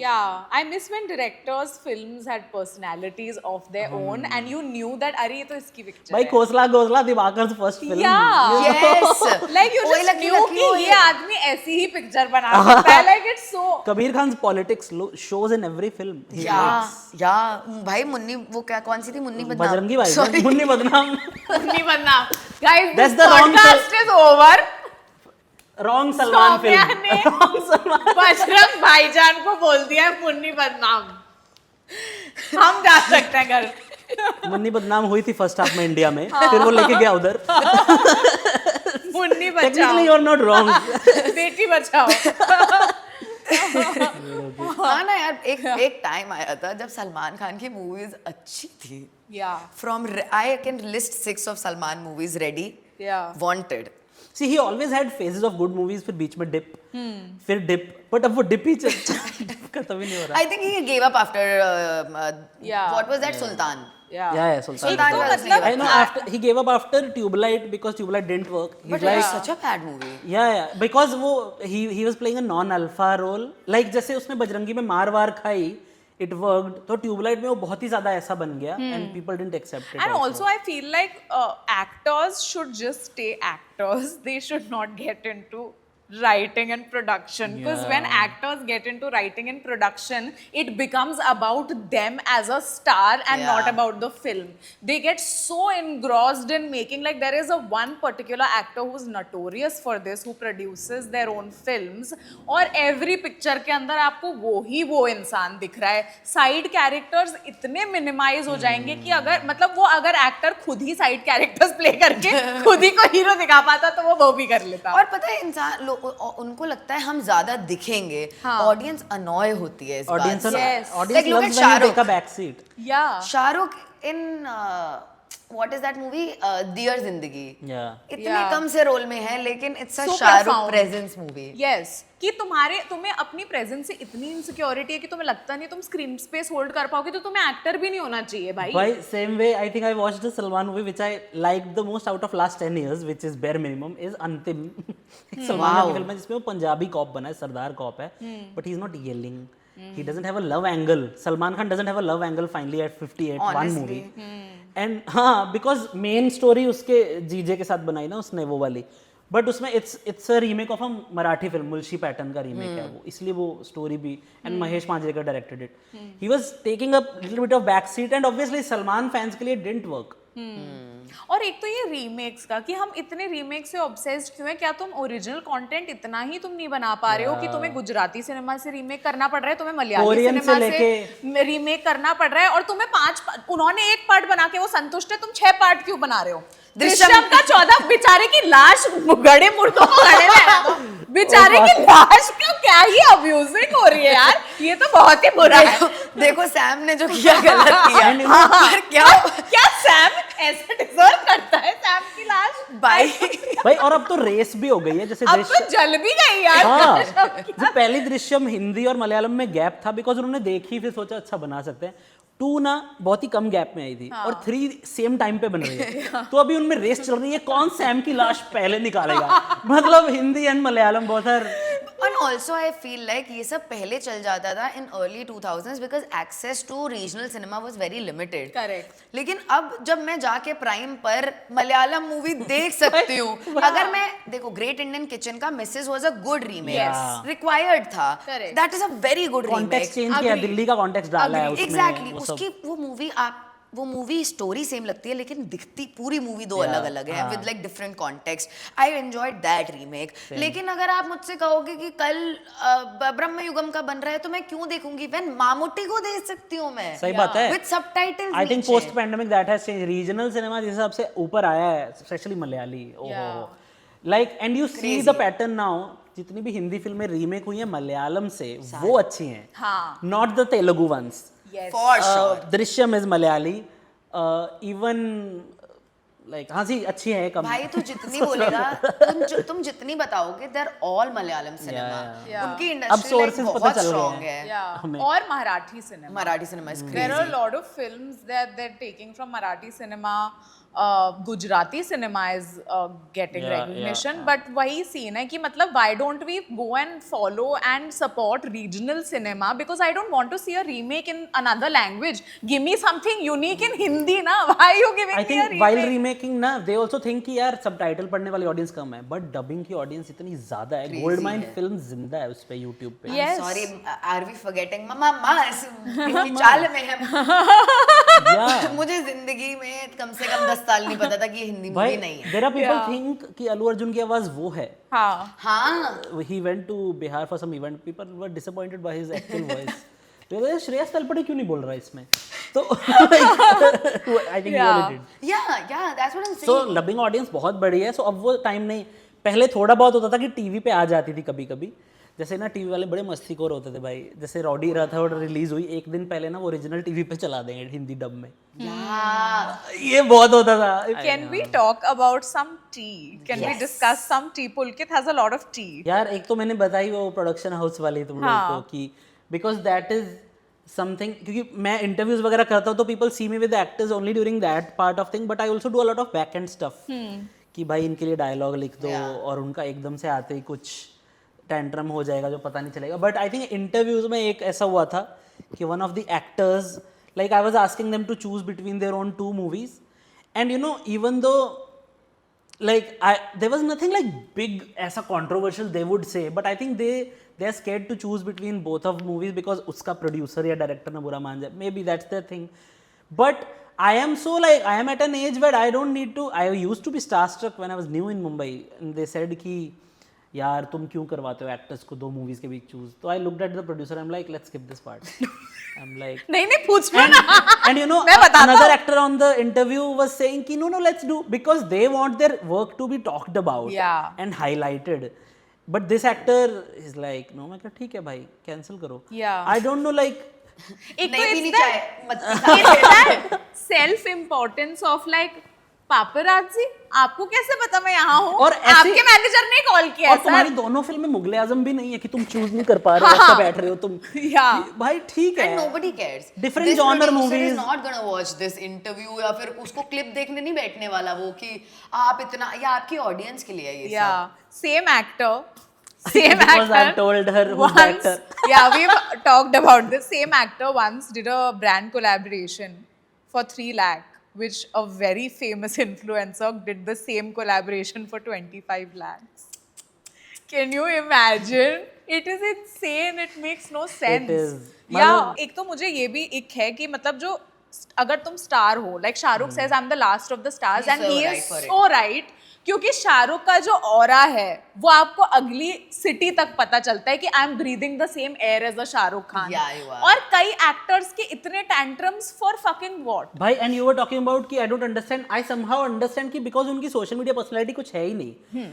Yeah, I miss when directors' films had personalities of their own, and you knew that अरे ये तो इसकी picture भाई है. घोसला Diwakar first film. Yeah. Yes. Like you ओए, just lucky, knew lucky, कि ओए. ये आदमी ऐसी ही पिक्चर बना सकता है. Like it's so. Kabir Khan politics shows in every film. He makes. भाई मुन्नी वो क्या कौन सी थी मुन्नी बदनाम बजरंगी भाई, मुन्नी बदनाम. नहीं बनना. Guys, That's this the wrong podcast is over. Wrong Salman Saumya film. ने Wrong सलमान. बजरंग भाईजान को बोल दिया है मुन्नी बदनाम. हम जा सकते हैं घर. मुन्नी बदनाम हुई थी फर्स्ट हाफ में इंडिया में, फिर वो लेके गया उधर. मुन्नी Technically बचाओ, you're not wrong. Beti Bachao. हाँ ना यार, एक टाइम आया था जब सलमान खान की मूवीज अच्छी थी. Yeah. From I can list 6 of Salman movies ready. Yeah. Wanted. See, he always had phases of good movies, फिर बीच में dip, फिर dip, but अब वो dip ही खत्म ही नहीं हो रहा. I think he gave up after Yeah. what was that Sultan. Yeah, Sultan. Sultan तो was मतलब I know after he gave up after Tubelite because Tubelite didn't work. He's But it was such a bad movie. yeah, because वो he was playing a non-alpha role. Like जैसे उसने बजरंगी में मार वार खाई, it worked. तो ट्यूबलाइट में वो बहुत ही ज्यादा ऐसा बन गया, and people didn't accept it. And also I feel like actors should just stay actors. They should not get into writing and production, because when actors get into writing and production, it becomes about them as a star and not about the film. They get so engrossed in making, like there is a one particular actor who's notorious for this, who produces their own films, और every picture के अंदर आपको वो इंसान दिख रहा है. Side characters इतने minimize हो जाएंगे कि अगर मतलब वो अगर actor खुद ही side characters play करके खुद ही को hero दिखा पाता तो वो भी कर लेता. और पता है इंसान उनको लगता है हम ज्यादा दिखेंगे. ऑडियंस अनॉय होती है इस बात audience से. audience Like, look loves at when you Shahrukh. take a back seat. Yeah. Shahrukh in what is that movie Dear Zindagi. Yeah. इतने कम से रोल में है लेकिन it's a So Shahrukh profound. presence movie. Yes. कि तुम्हें अपनी प्रेजेंस से इतनी इनसिक्योरिटी है कि तुम्हें लगता नहीं तुम स्क्रीन स्पेस होल्ड कर पाओगे, तो तुम्हें एक्टर भी नहीं होना चाहिए भाई. By same way, I think I watched the Salman movie which I liked the most out of last 10 years, which is bare minimum, is Antim. एक सलमान खान की फिल्म है जिसमें वो पंजाबी कॉप बना है, सरदार कॉप है, but he's not yelling. He doesn't have a love angle. Salman Khan doesn't have a love angle finally at 58, one movie. And हाँ, because main story उसके जीजे के साथ बनाई ना उसने वो वाली, बट उसमें it's a remake of a Marathi film, Mulshi pattern का रीमेक है वो, इसलिए वो स्टोरी भी, and Mahesh Manjrekar directed it. He was taking a little bit of back seat, and obviously Salman fans के लिए डिडंट वर्क. और एक तो ये रीमेक्स का कि हम इतने रीमेक से ऑब्सेस्ड क्यों हैं? क्या तुम ओरिजिनल कंटेंट इतना ही तुम नहीं बना पा रहे हो कि तुम्हें गुजराती सिनेमा से रीमेक करना पड़ रहा है, तुम्हें मलयाली कोरियन सिनेमा से से रीमेक करना पड़ रहा है, और तुम्हें उन्होंने 1 पार्ट बना के वो संतुष्ट है, तुम 6 पार्ट क्यों बना रहे हो? दृश्यम का 14 बेचारे की लाश गड़े मुर्दों को खड़े रहना दो. बेचारे की लाश का क्या ही अब्यूजिंग हो रही है यार, ये तो बहुत ही बुरा है. देखो सैम ने जो किया गलत किया. पर क्या सैम ऐसा डिजर्व करता है? सैम की लाश भाई और अब तो रेस भी हो गई है, जैसे अब तो जल भी गई यार. हाँ, जो पहली दृश्यम हिंदी और मलयालम में गैप था, बिकॉज उन्होंने देखी फिर सोचा अच्छा बना सकते हैं. 2 ना बहुत ही कम गैप में आई थी, और 3 सेम टाइम पे बन रही है. तो अभी उनमें रेस चल रही है, कौन सैम की लाश पहले निकालेगा. मतलब हिंदी एंड मलयालम बहुत And also I feel like ये सब पहले चल जाता था in early 2000s because access to regional cinema was very limited. Correct. लेकिन अब जब मैं जाके प्राइम पर मलयालम मूवी देख सकती हूँ, अगर मैं देखो ग्रेट इंडियन किचन का Mrs was a good remake, Yes. Required था, Correct. That is a very good context remake. Change किया, Agree. दिल्ली का कॉन्टेक्स्ट डाला है उसमें. एग्जैक्टली वो सब. उसकी वो मूवी स्टोरी सेम लगती है लेकिन दिखती पूरी मूवी दो अलग अलग है with like different context. I enjoyed that remake. लेकिन अगर आप मुझसे कहोगे कि कल ब्रह्म युगम का बन रहा है तो मैं क्यों देखूंगी व्हेन मामूटी को देख सकती हूँ मैं सही बात है. With subtitles. I think post pandemic that has change. Regional cinema जिस हिसाब से ऊपर आया है, स्पेशली मलयाली, ओहो, like and you see the pattern now. जितनी भी हिंदी फिल्में रीमेक हुई हैं मलयालम से वो अच्छी हैं, हाँ. Not the Telugu ones. For sure. Drishyam is Malayali. Even like हाँ जी अच्छी है कम. भाई तू जितनी बोलेगा तुम जितनी बताओगे they are all Malayalam cinema. yeah. उनकी अब इंडस्ट्री sources पता बहुत चल गए स्ट्रांग हैं. है. Yeah. हमें. और Marathi cinema. Marathi cinema is There are a crazy. lot of films that they're taking from Marathi cinema. Gujarati cinema is getting Yeah, recognition, yeah. but वही scene है कि मतलब why don't we go and follow and support regional cinema, because I don't want to see a remake in another language. Give me something unique in Hindi ना. Why are you giving I me a think remake? While remaking ना दे आल्सो थिंक कि यार सबटाइटल पढ़ने वाली ऑडियंस कम है, बट डबिंग की ऑडियंस इतनी ज्यादा है. गोल्ड माइन फिल्म जिंदा है उस पे YouTube पे. Yes. Sorry are we forgetting mamma mass इतनी चाल में है. Yeah. मुझे जिंदगी में कम से कम 10 साल नहीं पता था कि ये हिंदी मूवी भाई नहीं है. देयर आर पीपल थिंक कि अल्लू अर्जुन की आवाज वो है. हाँ. हाँ He went to Bihar for some event. People were disappointed by his actual voice. तो ये श्रेयस तलपड़े क्यों नहीं बोल रहा है इसमें? तो I think he Yeah. really did. yeah that's what I'm saying. So dubbing audience बहुत बड़ी है. So अब वो टाइम नहीं. पहले थोड़ा बहुत होता था कि टीवी पे आ जाती थी कभी कभी. जैसे ना टीवी वाले बड़े मस्तीखोर होते थे भाई. जैसे रॉडी राठौड़ रिलीज हुई एक दिन पहले ना वो ओरिजिनल टीवी पे चला देंगे हिंदी डब में. yeah. ये बहुत होता था. Can we talk about some tea? Can we discuss some tea? Pulkit has a lot of tea. यार एक तो मैंने बताई वो प्रोडक्शन हाउस वाली तुम लोगों को कि बिकॉज दैट इज समथिंग, क्योंकि मैं इंटरव्यूज वगैरह करता हूँ तो people see me with the actors only during that part of thing, but I also do a lot of back and stuff कि भाई इनके लिए डायलॉग लिख दो और उनका एकदम से आते ही कुछ टेंट्रम हो जाएगा जो पता नहीं चलेगा. बट आई थिंक इंटरव्यूज में एक ऐसा हुआ था कि one of the actors, like I was asking them to choose between their own two movies, and you know even though like there was nothing like big as a controversial they would say, but I think they're scared to choose between both of movies because uska producer ya director na bura maan jaye, maybe that's their thing. But I am so like I am at an age where I don't need to. I used to be starstruck when I was new in Mumbai and they said कि यार तुम क्यों करवाते हो एक्टर्स को दो मूवीज के बीच चूज. तो I looked at the producer, I am like let's skip this part. I am like नहीं पूछ लो ना. and you know मैं बताता another हूँ. actor on the interview was saying ki no let's do, because they want their work to be talked about Yeah. and highlighted, but this actor is like no, मैं कहा ठीक है भाई कैंसिल करो. Yeah. I don't know like एक तो नहीं पीनी it's चाय that मत self importance of like पापराजी, आपको कैसे पता मैं यहाँ हूँ? और ऐसे- आपके मैनेजर ने कॉल किया और सर. तुम्हारी दोनों फिल्म में मुगले आजम भी नहीं है कि तुम चूज नहीं कर पा रहे हो, ऐसा बैठ रहे हो तुम. Yeah. भाई ठीक है. And nobody cares. Different This genre producer movies. is not gonna watch this interview या फिर उसको क्लिप देखने नहीं बैठने वाला वो कि आप इतना, या आपकी ऑडियंस के लिए है ये सब. Yeah, same actor. Same Because actor. I told her who's the once, actor. yeah, we've talked about this. Same actor once did a brand collaboration for 3 lakh, which a very famous influencer did the same collaboration for 25 lakhs. Can you imagine? It is insane. It makes no sense. is. Yeah, मतलब- एक तो मुझे ये भी एक है कि मतलब जो अगर तुम स्टार हो, like Shahrukh says I'm the last of the stars, He's and so he right is for it. so right, क्योंकि शाहरुख का जो ऑरा है वो आपको अगली सिटी तक पता चलता है कि I am breathing the same air as a Shahrukh Khan. Yeah, you are. और कई एक्टर्स के इतने टैंट्रम्स फॉर फकिंग व्हाट. भाई and you were talking about कि I don't understand. I somehow understand कि बिकॉज उनकी सोशल मीडिया पर्सनालिटी कुछ है ही नहीं.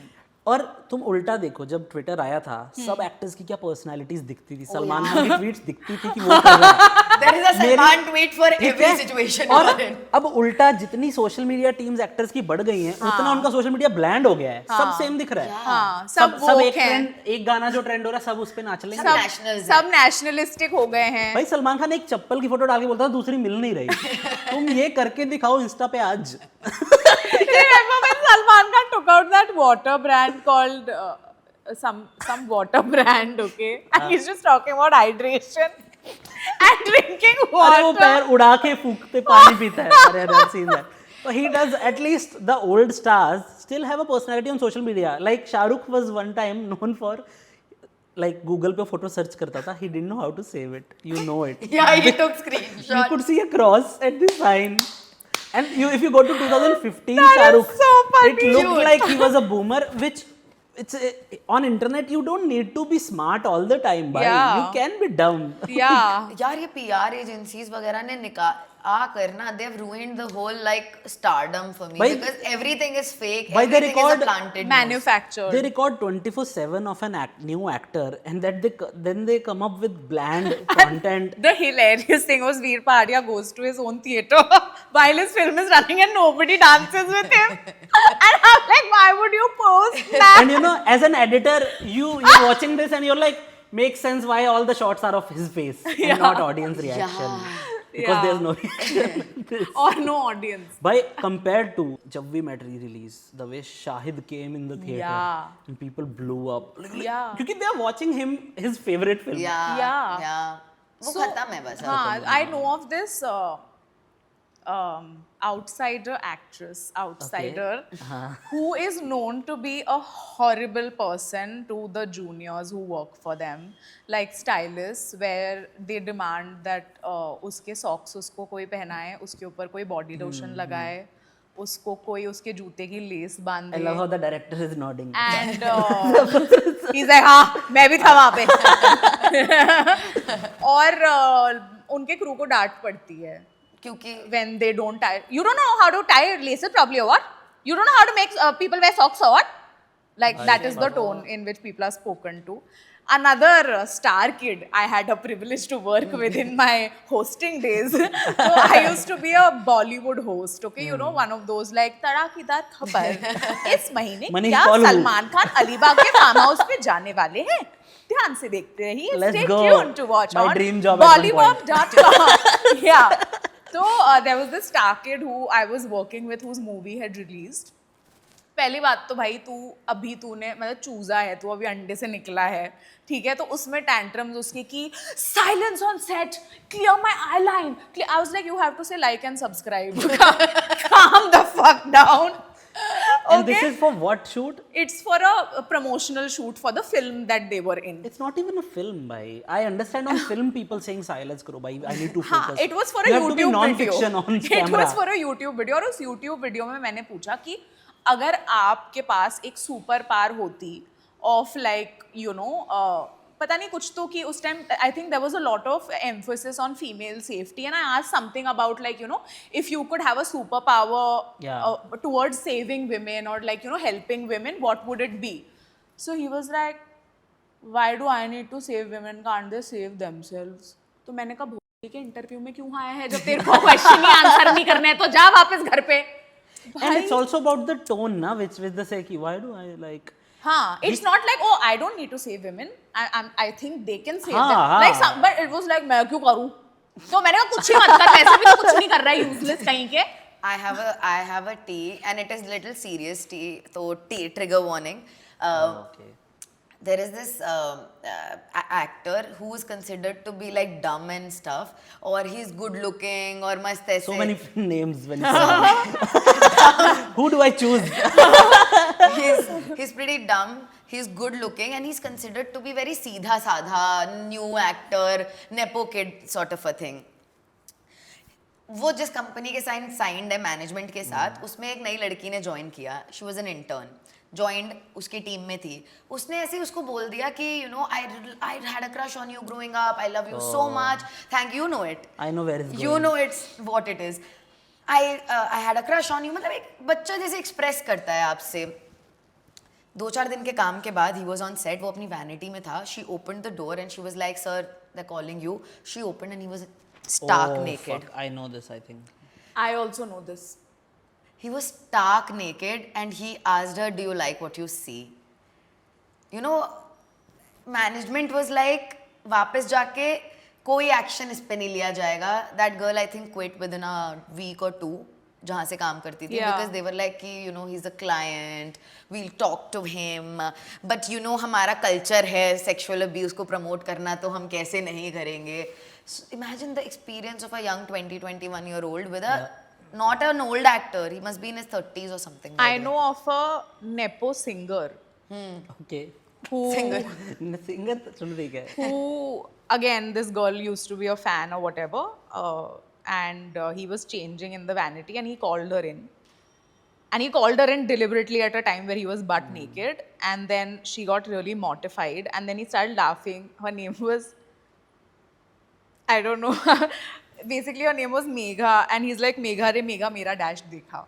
और तुम उल्टा देखो, जब ट्विटर आया था सब एक्टर्स की क्या पर्सनालिटीज दिखती थी. सलमान खान की ट्वीट्स दिखती थी कि वो कर रहा है. There is a Salman tweet for ठीक every है? situation. और you're in. अब उल्टा जितनी सोशल मीडिया टीम्स एक्टर्स की बढ़ गई हैं उतना उनका सोशल मीडिया ब्लैंड हो गया है. सब सेम दिख रहा है. हाँ, सब सब woke एक हैं. ट्रेंड, एक गाना जो ट्रेंड हो रहा है सब उस पे नाच लेंगे. सब nationals सब नेशनलिस्टिक हो गए हैं. भाई सलमान खान एक चप्पल की फोटो डाल के बोलता था दूसरी मिल नहीं रही. तुम ये करके दिखाओ इंस्टा पे आज. Remember when Salman Khan took out that water brand called some water brand, okay, and he's just talking about hydration and drinking अरे वो water. पैर उड़ा के फूकते पानी पीता है. अरे I've seen that. So he does, at least the old stars still have a personality on social media. Like Shahrukh was one time known for, like Google पे photo search करता था. He didn't know how to save it. You know it. Yeah, he took You screenshot. could see a cross at the sign. And if you go to 2015 That is Shahrukh, so funny. it looked Cute. like he was a boomer, which it's on internet you don't need to be smart all the time, bhai. Yeah. You can be dumb. Yeah. यार ये PR एजेंसीज वगैरह ने आ करना they have ruined the whole like stardom for me By- because everything is fake. by the Everything is record- a planted news. Manufactured. They record 24/7 of an new actor, and that then they come up with bland content. The hilarious thing was Veer Pahadia goes to his own theatre while his film is running and nobody dances with him. And I'm like, why would you post that? And you know, as an editor, you're watching this and you're like, makes sense why all the shots are of his face and not audience reaction. Because Yeah. there's no reaction. Or no audience. By compared to Jab We Met re-release, the way Shahid came in the theater Yeah. and people blew up. Yeah. Because they are watching his favorite film. Yeah. Yeah. Yeah. वो So, खत्म है बस. हाँ, I know of this outsider actress, who is known to be a horrible person to the juniors who work for them, like stylists, where they demand that उसके socks उसको कोई पहनाए, उसके ऊपर कोई body lotion लगाए, उसको कोई उसके जूते की लेस बांध I they. love how the director is nodding. And he's like, हाँ, मैं भी था वहाँ पे. और उनके क्रू को डांट पड़ती है. क्योंकि When they don't tie, you don't know how to tie laces properly or what? You don't know how to make people wear socks or what? Like that is the tone in which people are spoken to. Another star kid I had a privilege to work with in my hosting days. So I used to be a Bollywood host, okay? You know, one of those like तड़ाकेदार खबर इस महीने Manish क्या Kaul. सलमान खान अलीबाग के फार्म हाउस पे जाने वाले हैं. ध्यान से देखते रहिए. Let's Stay go. tuned to watch My on dream job at one point. Bollywood.com. Yeah. So there was this star kid who I was working with whose movie had released. पहली बात तो भाई तूने मतलब चूजा है, तू अभी अंडे से निकला है, ठीक है, तो उसमें टैंट्रम्स उसके कि silence on set, clear my eye line. I was like you have to say like and subscribe. Calm the fuck down. And this Okay? is for what shoot? It's for a promotional shoot for the film that they were in. It's not even a film, bhai. I understand on film people saying silence karo, bhai. I need to हाँ, focus. it was for You a have to be YouTube non-fiction video. on It camera. was for a YouTube video और उस YouTube video में मैंने पूछा कि अगर आपके पास एक सुपर पावर होती of like you know पता नहीं कुछ तो कि उस time I think there was a lot of emphasis on female safety and I asked something about like you know if you could have a superpower Yeah. towards saving women or like you know helping women, what would it be? So he was like, why do I need to save women, can't they save themselves? तो मैंने कहा भोली के इंटरव्यू में क्यों आया है जब तेरे को क्वेश्चन ही आंसर नहीं करने हैं, तो जा वापस घर पे. And it's also about the tone, na, which they say, ki, why do I like? हाँ, it's not like oh I don't need to save women. I think they can save हाँ, them. हाँ. Like some, but it was like मैं क्यों करूँ? तो मैंने कहा कुछ ही मत कर, वैसे भी तो कुछ नहीं कर रहा है useless कहीं के. I have a tea and it is little serious tea. So tea trigger warning. Okay. There is this actor who is considered to be like dumb and stuff, or he's good looking, or mast aise. So many names when you say. Who do I choose? he's pretty dumb. He's good looking and he's considered to be very seedha sadha, new actor, nepo kid sort of a thing. वो जिस कंपनी के साइंड है मैनेजमेंट के साथ, उसमें एक नई लड़की ने ज्वाइन किया. She was an intern, joined उसकी टीम में थी. उसने ऐसे ही उसको बोल दिया कि you know I had a crush on you growing up, I love you so much, thank you know it, I know where it's going. You know it's what it is. I had a crush on you, मतलब एक बच्चा जैसे एक्सप्रेस करता है आपसे. 2-4 दिन के काम के बाद ही वॉज ऑन सेट, वो अपनी वैनिटी में था. She open the door and she was like sir they calling you. She open and he was stark Oh, naked. fuck. I know this, I think. I also know this. He was stark naked and he asked her, do you like what you see? You know, management was like, वापस जाके कोई एक्शन इस पे नहीं लिया जाएगा. That girl I think quit within a week or two. जहाँ से काम करती थी, Yeah. because they were like कि you know he's a client, we'll talk to him, but you know हमारा culture है sexual abuse को promote करना, तो हम कैसे नहीं करेंगे. So imagine the experience of a young 21-year-old with a not an old actor, he must be in his 30s or something. I know of a nepo singer Okay. who Singer. Singer तो चलो ठीक है. who again this girl used to be a fan or whatever, and he was changing in the vanity and he called her in, and he called her in deliberately at a time where he was butt naked, and then she got really mortified and then he started laughing. Her name was, I don't know, basically her name was Megha, and he's like, Megha re Megha mera dash dekha.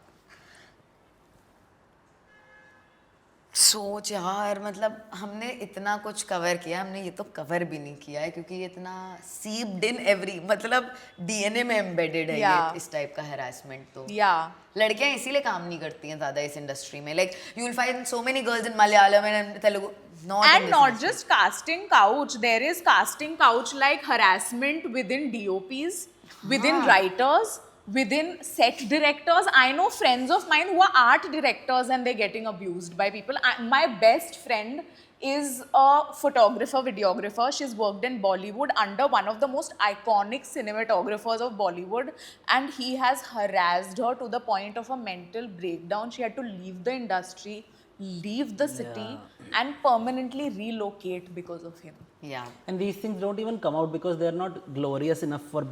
सोच यार, मतलब हमने इतना कुछ कवर किया, हमने ये तो कवर भी नहीं किया है क्योंकि ये इतना सीप्ड इन एवरी, मतलब डीएनए में एम्बेडेड है Yeah. ये इस टाइप का हैरासमेंट. तो Yeah. लड़कियां इसीलिए काम नहीं करती हैं ज्यादा इस इंडस्ट्री में. Like you will find so many girls in Malayalam and Telugu, And not just casting couch, there is casting couch like harassment within DOPs, within writers, within set directors. I know friends of mine who are art directors and they're getting abused by people. My best friend is a photographer, videographer. She's worked in Bollywood under one of the most iconic cinematographers of Bollywood, and he has harassed her to the point of a mental breakdown. She had to leave the industry, leave the city, and permanently relocate because of him. या And these things don't even come out because they are not glorious enough for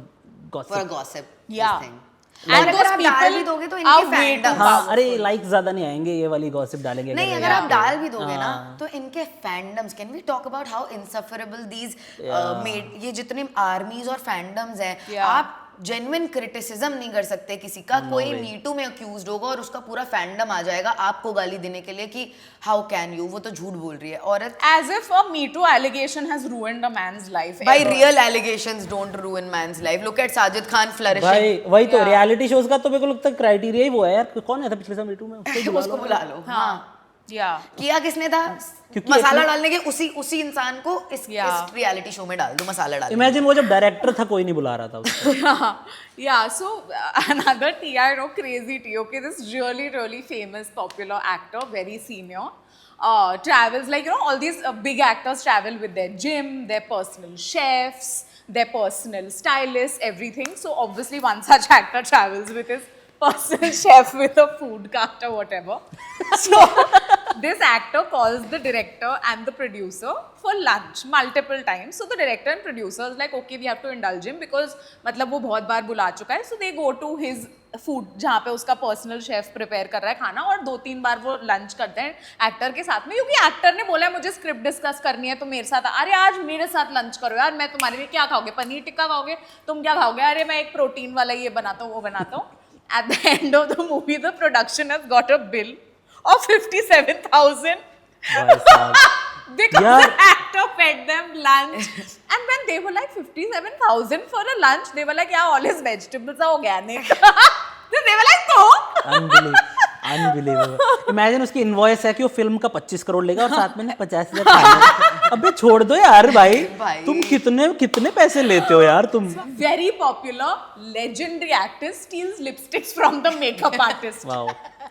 gossip. For gossip. Yeah. और And अगर those आप डाल people भी दोगे तो are इनके way too फैंडम, हाँ, अरे लाइक ज्यादा नहीं आएंगे, ये वाली गॉसिप डालेंगे. नहीं अगर अगर आप डाल भी दोगे ना हाँ. तो इनके fandoms, can we talk about how insufferable these made, ये जितने आर्मीज और फैंडम्स हैं, Yeah. आप जेन्युइन क्रिटिसिज्म नहीं कर सकते किसी का. कोई मीटू में अक्यूज्ड होगा और उसका पूरा फैंडम आ जाएगा आपको गाली देने के लिए कि हाउ कैन यू, वो तो झूठ बोल रही है औरत. as if a Me Too allegation has ruined a man's life. By ever. real allegations don't ruin man's life. Look at Sajid Khan flourishing. भाई वही तो रियलिटी शोज का तो मेरे को लगता है क्राइटेरिया ही वो है यार. कौन है था पिछले साल मीटू में, उसको बुला लो. हाँ. Yeah. किया किसने था? क्योंकि मसाला डालने के उसी इंसान को इस Yeah. रियलिटी शो में डाल दो, मसाला डाल. इमेजिन वो जब डायरेक्टर था कोई नहीं बुला रहा था उसको. Yeah, so another T, I know, crazy T, okay, this really, really famous, popular actor, very senior, travels, like, you know, all these big actors travel with their gym, their personal chefs, their personal stylists, everything. So obviously one such actor travels with his personal chef with a food cart or whatever. So this actor calls the director and the producer for lunch multiple times. So the director and producer is like, okay, we have to indulge him because मतलब वो बहुत बार बुला चुका है. So they go to his food जहाँ पे उसका पर्सनल शेफ प्रिपेयर कर रहा है खाना, और 2-3 बार वो लंच करते हैं एक्टर के साथ में, क्योंकि एक्टर ने बोला है मुझे स्क्रिप्ट डिस्कस करनी है तो मेरे साथ, अरे आज मेरे साथ लंच करो यार, मैं तुम्हारे लिए क्या खाओगे, पनीर टिक्का खाओगे, तुम क्या खाओगे, अरे मैं एक प्रोटीन वाला ये बनाता हूँ वो बनाता हूँ. At the end of the movie, the production has got a bill of 57,000 भाई साहब. because Yeah. the actor fed them lunch. And when they were like 57,000 for a lunch, they were like, yeah, all his vegetables are organic. Then they were like, no. Unbelievable. Imagine उसकी इनवॉइस है कि वो फिल्म का 25 करोड़ लेगा और साथ में ना 50,000 खाना. अबे छोड़ दो यार भाई. तुम कितने पैसे लेते हो यार तुम. Very popular, legendary actor steals lipsticks from the makeup artist. Wow.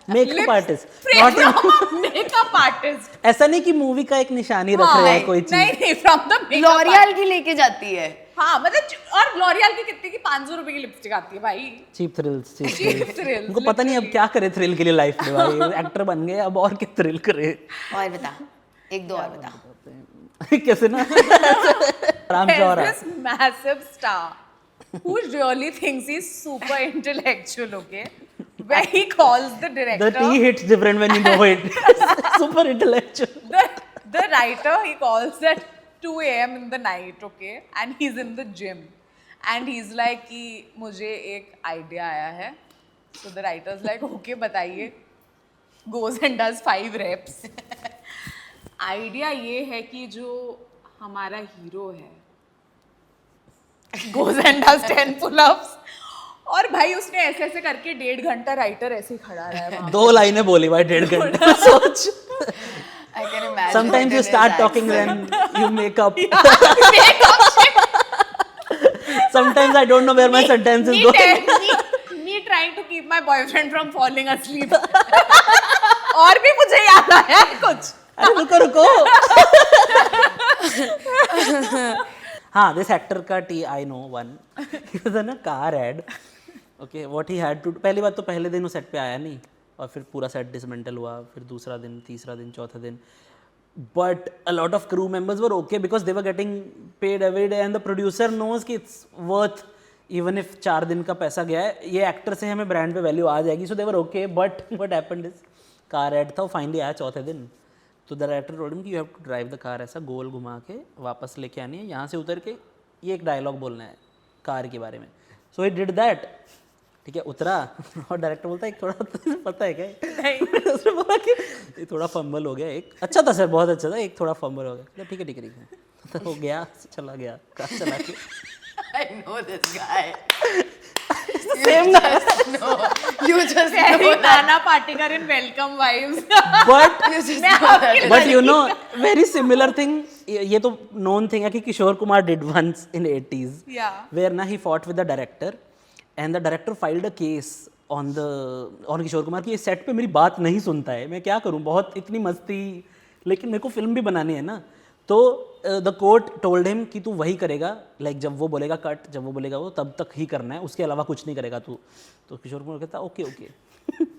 Makeup artist. From a makeup artist. ऐसा नहीं कि मूवी का एक निशानी रख रहे हैं कोई चीज. नहीं, from the makeup लॉरियल की लेके जाती है. हाँ, मतलब और लॉरियल की कितने की 500 रुपए की लिपस्टिक आती है भाई. Cheap thrills. Cheap thrills, उनको पता नहीं अब क्या करे थ्रिल के लिए लाइफ में. भाई एक्टर बन गए अब और क्या थ्रिल करे. और बता, एक दो और बता. कैसे ना. आराम से. और There's this massive star who really thinks he's super intellectual, okay? Where he calls the director. the tea hits different when you know it. Super intellectual. The writer, he calls at 2 a.m. in the night, okay? And he's in the gym. And he's like कि मुझे एक idea आया है. So the writer's like, okay, बताइए. Goes and does 5 reps. Idea ये है कि जो हमारा हीरो है goes and does 10 pull-ups. और भाई उसने ऐसे ऐसे करके 1.5 घंटा राइटर ऐसे ही खड़ा रहा है वहाँ. 2 लाइनें बोली भाई 1.5 घंटे. सोच. I can imagine. Sometimes you what it start is talking accent. when you make up. Sometimes I don't know where my sentence is going. Me try trying to keep my boyfriend from falling asleep. और भी मुझे याद आया कुछ. अरे रुको हाँ, this actor का I know one. He was in a car ad. Okay, what he had to do, पहली बात तो पहले दिन वो सेट पे आया नहीं, और फिर पूरा सेट डिसमेंटल हुआ, फिर दूसरा दिन, तीसरा दिन, चौथा दिन. But a lot of crew members were okay because they were getting paid every day and the producer knows कि it's worth even if 4 दिन का पैसा गया है, ये एक्टर से हमें ब्रांड पे वैल्यू आ जाएगी. So they were okay, but what happened is car एड था, वो फाइनली आया चौथे दिन. तो द डायरेक्टर टोल्ड हिम कि you have to drive the car ऐसा गोल घुमा के वापस लेके आनी है, यहाँ से उतर के ये एक डायलॉग बोलना है कार के बारे में. सो ही डिड दैट. ठीक है, उतरा और डायरेक्टर बोलता है एक थोड़ा तुझे पता है क्या? नहीं. उसने बोला कि ये थोड़ा फंबल हो गया, एक अच्छा था सर, बहुत अच्छा था, एक थोड़ा फंबल हो गया. ठीक है ठीक है ठीक है. तो हो गया, चला गया कार चला के. I know this guy. Same You just Very know that. Nana Patekar in Welcome Vibes. But You just know that. but you know very similar thing, ये तो known thing है कि Kishore Kumar did once in 80s Yeah. where ना he fought with the director and the director filed a case on Kishore Kumar कि ये सेट पे मेरी बात नहीं सुनता है, मैं क्या करूं, बहुत इतनी मस्ती, लेकिन मेरे को फिल्म भी बनानी है ना. तो द कोर्ट टोल्ड हिम कि तू वही करेगा, लाइक जब वो बोलेगा कट, जब वो बोलेगा वो, तब तक ही करना है, उसके अलावा कुछ नहीं करेगा तू. तो किशोर कुमार कहता ओके ओके.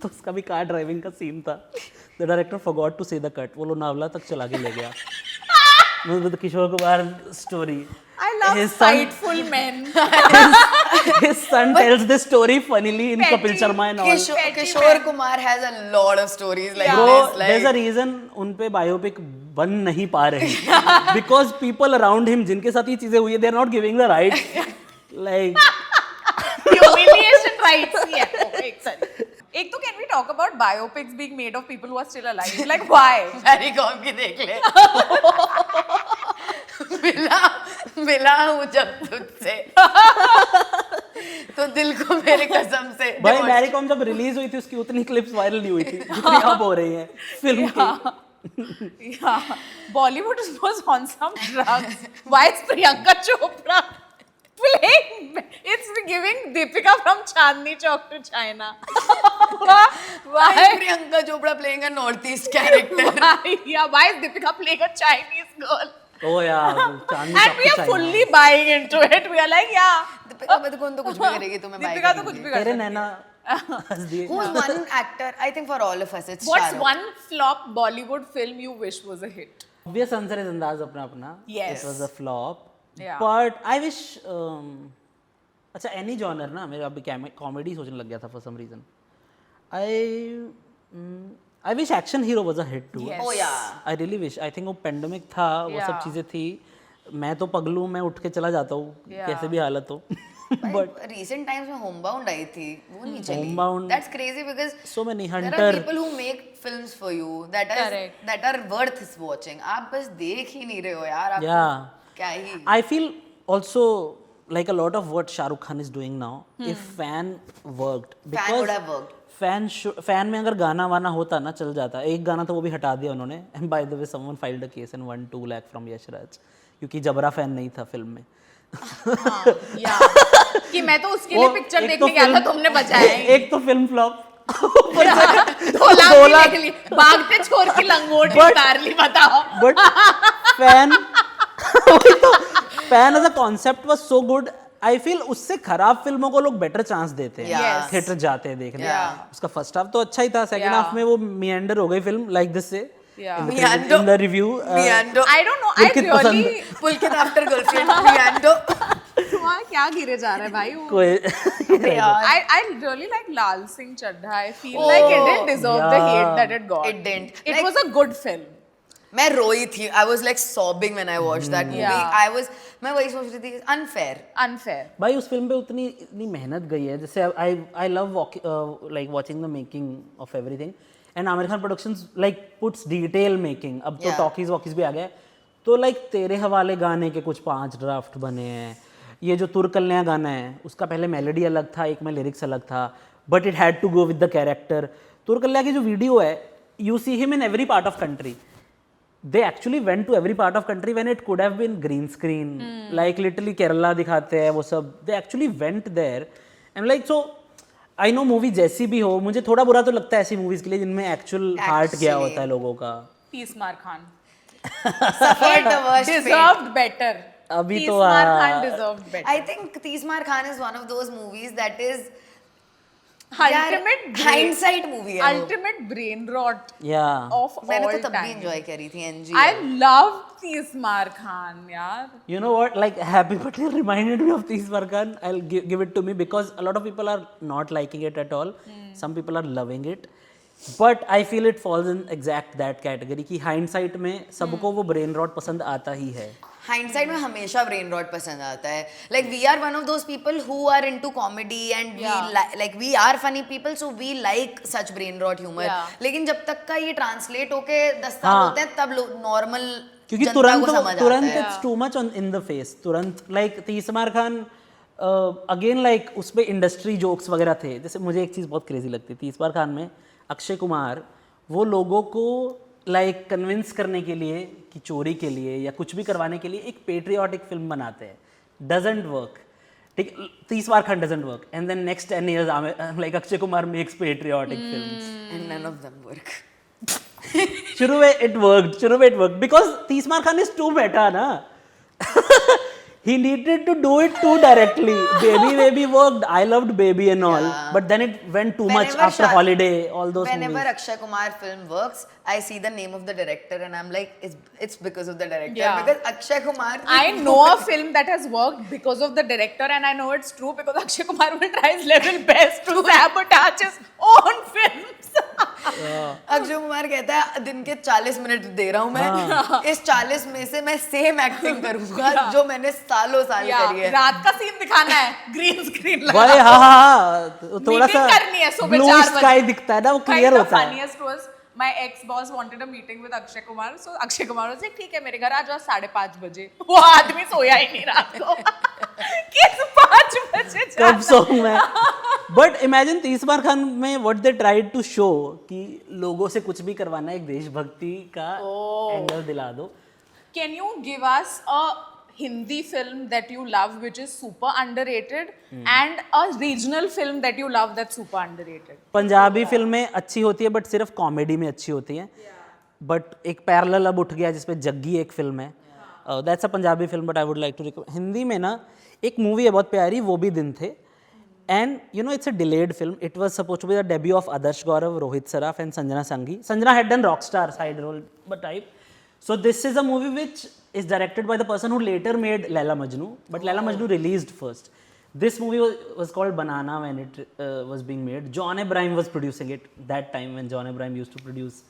तो उसका भी कार ड्राइविंग का सीन था. The director forgot to say the cut, वो लोनावला तक चला के ले गया. The Kishore Kumar story. I love spiteful men. His son tells this story funnily in Kapil Sharma and all. Kishore Kumar has a lot of stories like Bro, this. there's a Like, reason उन पे बायोपिक बन नहीं पा रही. Because people around him जिनके साथ ये चीजें हुई है, they are not giving the right like Humiliation rights. Yeah. Oh, एक तो can we talk about biopics being made of people who are still alive? Like why? Mary Kom की देख ले. मिला हूँ जब तुझसे तो दिल को मेरे कसम से. भाई मैरी कॉम जब रिलीज हुई थी उसकी उतनी क्लिप्स वायरल नहीं हुई थी जितनी अब हो रही हैं फिल्म की. Yeah. Bollywood was on some drugs. Why is Priyanka Chopra playing? It's giving Deepika from Chandni Chowk to China. Why Why? Priyanka Chopra playing a Northeast character? Why? Yeah, why is Deepika playing a Chinese girl? ओ यार चांदनी And we are fully buying into it. We are like, yeah. Deepika Padukone तो कुछ भी करेगी, तुम्हें buy Deepika तो करेगी. कुछ भी कर तेरे सकती है. नैना हंस दिए. Who's one actor? I think for all of us, it's What's Shah Rukh. one flop Bollywood film you wish was a hit? Obvious answer is अंदाज अपना अपना. Yes. It was a flop. Yeah. But I wish अच्छा any genre ना, मेरा अभी कॉमेडी सोचने लग गया था for some reason. I wish action hero was a hit too. Yes. Oh yeah. I really wish. I think वो पेंडेमिक था, वो सब Yeah. चीज़ें थी. मैं तो पगलू, मैं उठ के चला जाता हूँ Yeah. कैसे भी हालत हो. But recent times में Homebound आई थी, वो नहीं चली. Homebound- That's crazy because So many there are Hunter. people who make films for you that Correct. are worth watching. आप बस देख ही नहीं रहे हो यार. आपको Yeah. क्या ही. I feel also like a lot of what Shah Rukh Khan is doing now, if Fan worked. Fan would have worked. Fan में अगर गाना वाना होता ना चल जाता. एक गाना तो वो भी हटा दिया उन्होंने. And by the way someone filed a case and 1-2 lakh from Yashraj क्योंकि जबरा फैन नहीं था फिल्म में. Yeah. कि मैं तो उसके लिए पिक्चर एक तो देखने गया था, फिल्म- तुमने बचाया ही. एक तो फिल्म फ्लॉप. 2 लाख दो भी लाख- देख ली. भागते छोड़ के लंगोट But- उतार ली, बताओ. But fan fan as a concept was so good. I feel उससे खराब फिल्मों को लोग बेटर चांस देते हैं. Yes. थिएटर जाते हैं देखने. Yeah. उसका फर्स्ट हाफ तो अच्छा ही था, सेकंड Yeah. हाफ में वो मियंडर हो गई फिल्म लाइक दिस से. Yeah. Meando. In the review Meando. I don't know. I Pulkit really. Pulkit after girlfriend. Meando. तुम्हारा क्या गिरे जा रहा है भाई? कोई I really like Lal Singh Chaddha. I feel like it didn't deserve the Yeah. hate that it got. It didn't. It Like- was a good film. मैं रोई थी. I was like sobbing when I watched that movie. Yeah. मैं वही सोच रही थी, unfair. Unfair. भाई उस फिल्म पे उतनी इतनी मेहनत गई है. जैसे I love like watching the making of everything and Aamir Khan productions like puts detail making. अब तो Yeah. टॉकीज वॉकीज भी आ गए. तो लाइक तेरे हवाले गाने के कुछ 5 ड्राफ्ट बने हैं. ये जो तुरकल्या गाना है उसका पहले मेलोडी अलग था, एक में लिरिक्स अलग था, but it had to go with the character. तुरकल्या की जो वीडियो है, you see him in every part of country. They actually went to every part of country when it could have been green screen. Like literally Kerala दिखाते हैं वो सब. They actually went there. And like so, I know movie जैसी भी हो, मुझे थोड़ा बुरा तो लगता है ऐसी मूवीज के लिए जिनमें एक्चुअल हार्ट गया Actually. होता है लोगों का. तीसमार Khan Suffered the worst fate. deserved better. अभी तो, तीसमार Khan deserved better. I think Teesmar Khan is one of those movies that is Ultimate brain- hindsight movie है वो. ultimate brain rot Yeah. of मैंने all तो तब भी time. enjoy करी थी NG. I love तीसमार खान यार. You know what? Like Happy Patel reminded me of Teesmar Khan. I'll give it to me because a lot of people are not liking it at all. Some people are loving it. But I feel it falls in exact that category कि hindsight में सबको वो brain rot पसंद आता ही है. Hindsight में हमेशा brain rot पसंद आता है. Like we are one of those people who are into comedy and Yeah. we are funny people, so we like such brain rot humor. Yeah. लेकिन जब तक का ये translate होके 10 साल हाँ. होते हैं तब normal क्योंकि जनता तुरंत को समझ तुरंत आता है. It's to much on in the face. तुरंत लाइक तीसमार खान अगेन लाइक उस पे इंडस्ट्री जोक्स वगैरह थे. जैसे मुझे एक चीज़ बहुत क्रेजी लगती थी तीसमार खान में. अक्षय कुमार वो लोगों को लाइक कन्विंस करने के लिए कि चोरी के लिए या कुछ भी करवाने के लिए एक पेट्रियाटिक फिल्म बनाते हैं. Doesn't work. ठीक. Teesmaar Khan doesn't work and then next 10 years like Akshay Kumar makes patriotic films. And none of them work. शुरू में it worked because Teesmaar Khan is too बेटा ना. he needed to do it too directly. Baby worked. I loved Baby and all, but then it went too much Whenever after Holiday. All those Whenever movies. Akshay Kumar film works, I see the name of the director and I'm like, it's because of the director. Yeah. Because Akshay Kumar. I know a film that has worked because of the director, and I know it's true because Akshay Kumar will try his level best to sabotage his own films. Akshay Kumar कहता है दिन के 40 मिनट दे रहा हूँ मैं. इस 40 में से मैं सेम एक्टिंग करूंगा जो मैंने सालों साल करी है. रात का सीन दिखाना है, ग्रीन स्क्रीन लगा. भाई हाँ थोड़ा Meeting सा करनी है सुबह ब्लू 4 बजे. स्काई दिखता है ना, वो क्लियर होता है. Funniest was my ex-boss wanted a meeting with Akshay Kumar, so Akshay Kumar was like, ठीक है मेरे घर आ जाओ 5:30 बजे. वो आदमी सोया ही नहीं रात को. किस 5 बजे कब जाना? सॉन्ग में. बट इमेजिन तीसमार खान Khan what they tried to show कि लोगों से कुछ भी करवाना, एक देशभक्ति का एंगल दिला दो. Can you give us a Hindi film that you love which is super underrated and a regional film that you love that's super underrated? Punjabi फिल्में अच्छी होती है बट सिर्फ कॉमेडी में अच्छी होती हैं. बट एक पैरेलल अब उठ गया जिसपे जग्गी एक फिल्म है. That's a Punjabi film but I would like to recommend. Hindi में ना एक मूवी है बहुत प्यारी, वो भी दिन थे. And you know it's a delayed film. It was supposed to be the debut of Adarsh Gourav, Rohit Saraf and Sanjana Sanghi. Sanjana had done Rockstar side role but type. So this is a movie which is directed by the person who later made Laila Majnu, but Laila Majnu released first. This movie was called Banana when it was being made. John Abraham was producing it that time when John Abraham used to produce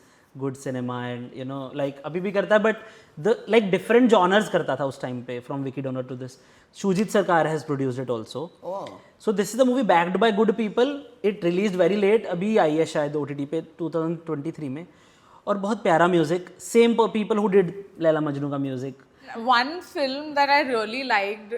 good cinema and you know like अभी भी करता है but the like different genres करता था उस time पे from Vicky Donor to this. Shujit Sarkar has produced it also. Oh. So this is the movie backed by good people. It released very late. अभी आई है शायद OTT पे 2023 में. और बहुत प्यारा music. Same people who did Laila Majnu का music. One film that I really liked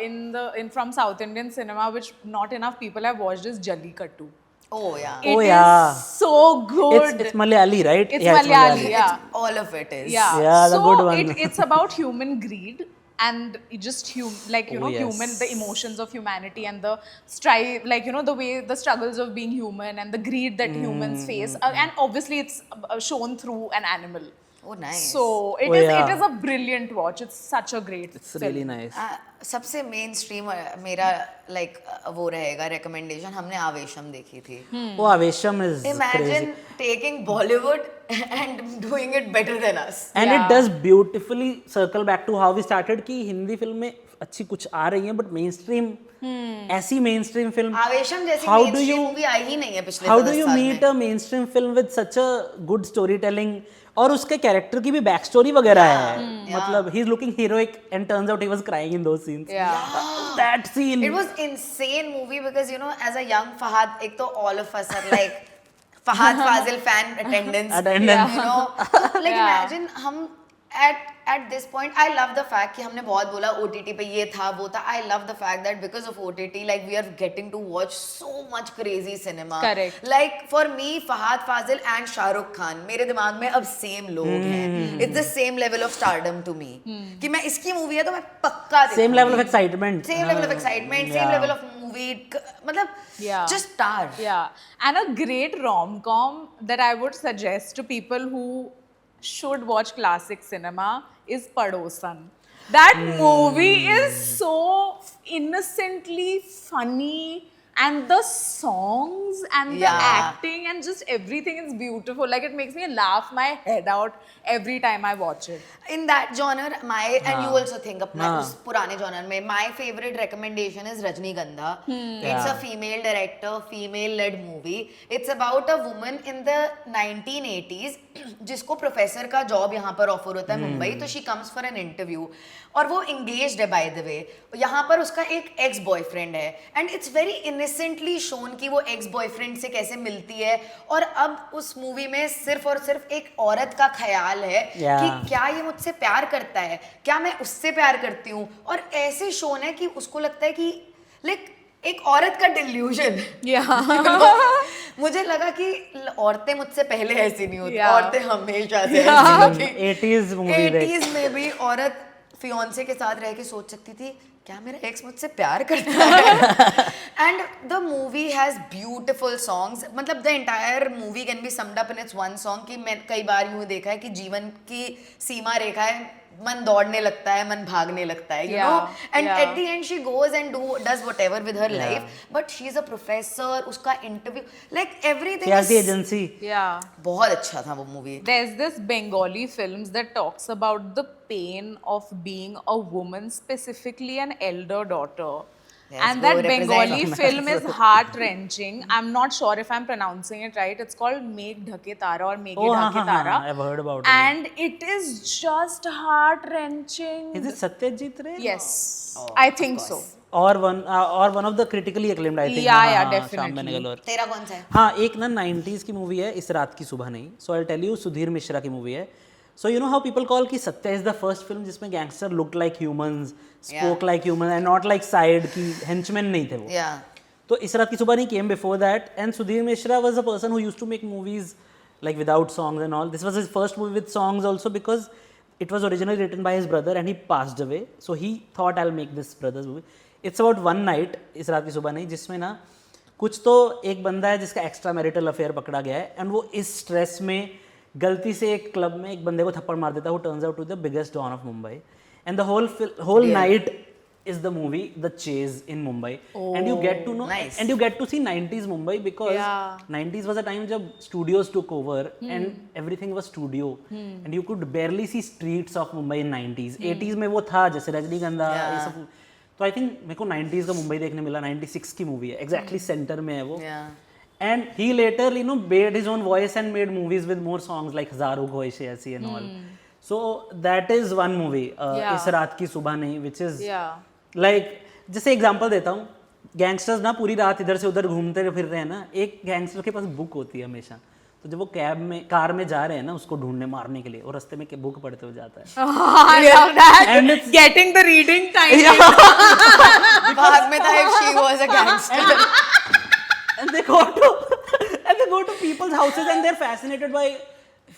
in from South Indian cinema, which not enough people have watched, is Jallikattu. Oh yeah. It is yeah. so good. It's Malayali, right? It's Yeah, Malayali, yeah. All of it is. Yeah. Yeah, the so good one. it's about human greed and just like you know yes. human, the emotions of humanity and the strive, like you know the way the struggles of being human and the greed that humans face, and obviously it's shown through an animal. Oh nice. So it Oh, is yeah. it is a brilliant watch. It's such a great It's film. really nice. सबसे मेन स्ट्रीम मेरा लाइक वो रहेगा रिकमेंडेशन. हमने आवेशम देखी थी. वो Aavesham is crazy. Imagine taking Bollywood and doing it better than us. And it Yeah. does beautifully circle back to how we started कि हिंदी फिल्म में अच्छी कुछ आ रही हैं बट मेन स्ट्रीम ऐसी मेन स्ट्रीम फिल्म. आवेशम जैसी How main do stream you- movie आई ही नहीं है पिछले How 10 do you साल meet में. a mainstream film with such a good storytelling? और उसके कैरेक्टर की भी बैक स्टोरी वगैरह है. मतलब he is looking heroic and turns out he was crying in those scenes. Yeah. That scene. It was insane movie because you know as a young Fahad, एक तो all of us are like Fahad Fazil fan attendance. Attendance. You know, like Yeah. imagine हम at this point, I love the fact कि हमने बहुत बोला OTT पे ये था वो था. I love the fact that because of OTT, like we are getting to watch so much crazy cinema. Correct. Like for me, Fahad Fazil and Shah Rukh Khan मेरे दिमाग में अब same लोग हैं. It's the same level of stardom to me. कि मैं इसकी मूवी है तो मैं पक्का Same level of excitement. Same level of excitement, same Yeah. level of movie movie, मतलब Yeah. just star. Yeah, and a great rom-com that I would suggest to people who should watch classic cinema is Padosan. That movie is so innocently funny, and the songs and the Yeah. acting and just everything is beautiful. Like it makes me laugh my head out every time I watch it. In that genre, and you हाँ. also think अपना हाँ. उस पुराने genre में, my favorite recommendation is Rajnikandha. It's a Yeah. female director, female-led movie. It's about a woman in the 1980s जिसको प्रोफेसर का जॉब यहाँ पर ऑफर होता है मुंबई, तो she comes for an interview और वो engaged है by the way. यहाँ पर उसका एक ex boyfriend है and it's very innocently shown कि वो ex boyfriend से कैसे मिलती है, और अब उस मूवी में सिर्फ और सिर्फ एक औरत का ख्याल है Yeah. कि क्या ये मुझसे प्यार करता है, क्या मैं उससे प्यार करती हूँ, और ऐसे शोन है कि उसको लगता है कि लाइक एक औरत का डिल्यूजन. मुझे लगा कि औरतें मुझसे पहले ऐसी नहीं होती, Yeah. औरतें हमेशा से ऐसी होती. 80s मूवी देख 80s में भी औरत फियोंसे के साथ रह के सोच सकती थी क्या मेरा एक्स मुझसे प्यार करता है. And the movie has beautiful songs, मतलब the entire movie can be summed up in its one song. कि मैं कई बार यूं देखा है कि जीवन की सीमा रेखा है, मन दौड़ने लगता है, मन भागने लगता है, you know, and at the end she goes and does whatever with her life, but she is a professor. उसका इंटरव्यू लाइक एवरीथिंग क्या थी एजेंसी. Yeah. बहुत अच्छा था वो movie. There's this Bengali films that talks about the pain of being a woman, specifically an elder daughter. Yes, and go that represent. Bengali film is heart wrenching. I'm not sure if I'm pronouncing it right. It's called Megh Dhake Tara or Meghe Oh, Dhake Tara. I've heard about it. And it is just heart wrenching. Is it Satyajit Ray? Yes, Oh, I of think so. course. और one of the critically acclaimed I think. Yeah, हाँ, yeah, हाँ, definitely. श्याम बेनेगल और तेरा कौन सा है? हाँ, एक ना 90s की मूवी है, इस रात की सुबह नहीं. So I tell you, Sudhir Mishra की मूवी है. So you know how people call कि Satya is the first film जिसमें gangster look like humans, spoke like human and not like side की हेंचमैन नहीं थे वो. Yeah. तो इस रात की सुबह Nahin came before that, and Sudhir Mishra was a person who used to make movies like without songs and all. This was his first movie with songs also because it was originally written by his brother and he passed away. So he thought I'll make this brother's movie. It's about one night, इस रात की सुबह नहीं, जिसमें ना कुछ तो एक बंदा है जिसका एक्स्ट्रा मैरिटल अफेयर पकड़ा गया है एंड वो इस स्ट्रेस में गलती से एक क्लब में एक बंदे को थप्पड़ मार देता है. वो turns out to the biggest don of Mumbai and the whole night is the movie The Chase in Mumbai. And you get to know nice. and you get to see 90s Mumbai because Yeah. 90s was a time जब studios took over and everything was studio and you could barely see streets of Mumbai in 90s. 80s में वो था जैसे रजनीगंधा ये सब. तो आई थिंक मेरे को 90s का मुंबई देखने मिला. 96 की मूवी है, एग्जैक्टली सेंटर में है वो. Yeah. And he later, you know, made his own voice and made movies with more songs like Hzaru Khoish Aisi and all. So that is one movie, Yeah. इस रात की सुबह नहीं, which is Yeah. लाइक जैसे एग्जांपल देता हूँ, गैंगस्टर्स ना पूरी रात इधर से उधर घूमते फिर रहे हैं ना, एक गैंगस्टर के पास बुक होती है हमेशा. तो जब वो कार में जा रहे हैं ना उसको ढूंढने मारने के लिए, और रास्ते में बुक पढ़ते हुए जाता है. I love that. And it's- Getting the reading time. भाग में था if she was a gangster. and they go to people's houses and they're fascinated by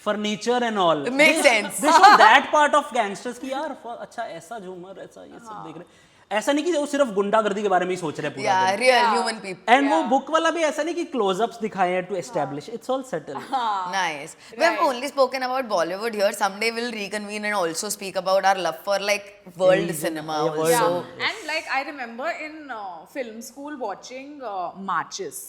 furniture and all. Makes They- sense. They show that part of gangsters कि यार अच्छा ऐसा झूमर ऐसा ये सब देख रहे. ऐसा नहीं कि वो सिर्फ गुंडागर्दी के बारे में ही सोच रहे हैं पूरा Yeah, दिन. real human people. एंड वो बुक वाला भी ऐसा नहीं कि क्लोजअप्स दिखाए हैं to establish, it's all settle. Nice. We have only spoken about Bollywood here. Someday we'll reconvene and also speak about our love for like world cinema yeah, world also. cinema. And like I remember in film school watching Marches.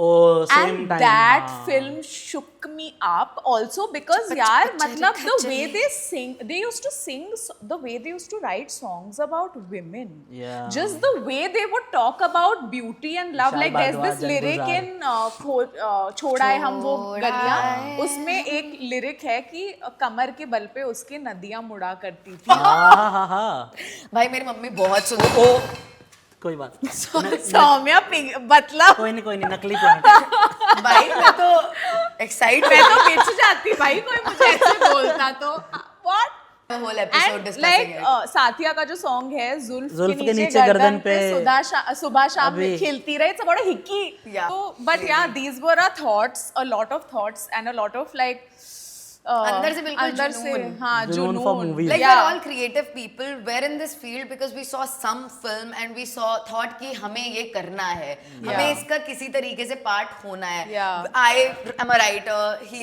Oh, same And time. that हाँ. film shook me up also because yaar matlab the way they sing, they used to sing the way they used to write songs about women. Yeah. Just the way they would talk about beauty and love. Vishal Like there's Bhardwaj this and lyric Gulzar. in छोड़ा है हम वो छोड़ा गलियां, है। उसमें एक लिरिक है कि कमर के बल पे उसके नदियां मुड़ा करती थी. हाँ. भाई मेरी मम्मी बहुत सुंदर. कोई बात. सौम्या मतलब कोई नहीं नकली प्लांट. भाई मैं तो एक्साइट मैं तो बिच जाती भाई कोई मुझे ऐसे बोलता तो. What? whole episode And discussing like it. साथिया का जो सॉन्ग है जुल्फ के नीचे गर्दन पे सुबह शाम अभी। खिलती रहे, it's about a hickey. Yeah. तो but yeah, these were our thoughts, a lot of thoughts and a lot of like अंदर से बिल्कुल अंदर से जुनून। हाँ जुनून for जुनून movies. Like Yeah. we're all creative people. We're in this field because we saw some film and we thought कि हमें ये करना है, हमें इसका किसी तरीके से पार्ट होना है. Yeah. I am a writer. He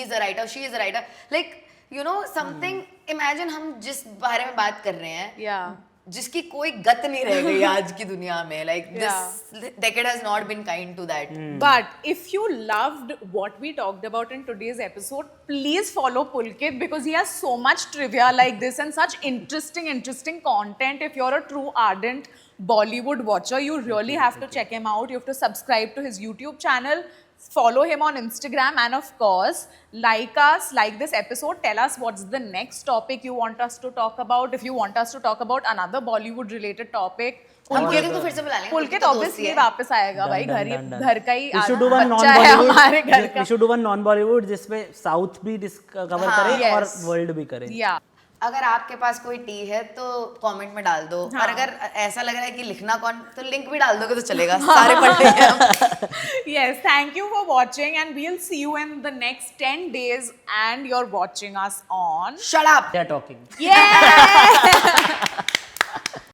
is a writer. She is a writer. Like you know something. Imagine हम जिस बारे में बात कर रहे हैं, Yeah. जिसकी कोई गत नहीं रह गई आज की दुनिया में. Like Yeah. this decade has not been kind to that. But if you loved what we talked about in today's episode, please follow Pulkit because he has so much trivia like this and such interesting content. If you're a true ardent Bollywood watcher, you really have to check him out. You have to subscribe to his YouTube channel, follow him on Instagram, and of course, like us, like this episode. Tell us what's the next topic you want us to talk about. If you want us to talk about another Bollywood related topic. हम पुलकित को फिर से बुला लेंगे. पुलकित तो दोस्ती ऑब्वियसली है. वापस आएगा भाई, घर का ही We should do one बच्चा है हमारे घर non-Bollywood. का. We should do one non-Bollywood जिसमें साउथ भी कवर हाँ, करें और yes. वर्ल्ड भी करें. Yeah. अगर आपके पास कोई टी है तो कमेंट में डाल दो. और अगर ऐसा लग रहा है कि लिखना कौन, तो लिंक भी डाल दोगे तो चलेगा. सारे पढ़ लेंगे हम. Yes, thank you for watching and we'll see you in the next 10 days and you're watching us on Shut up. They are talking. Yeah!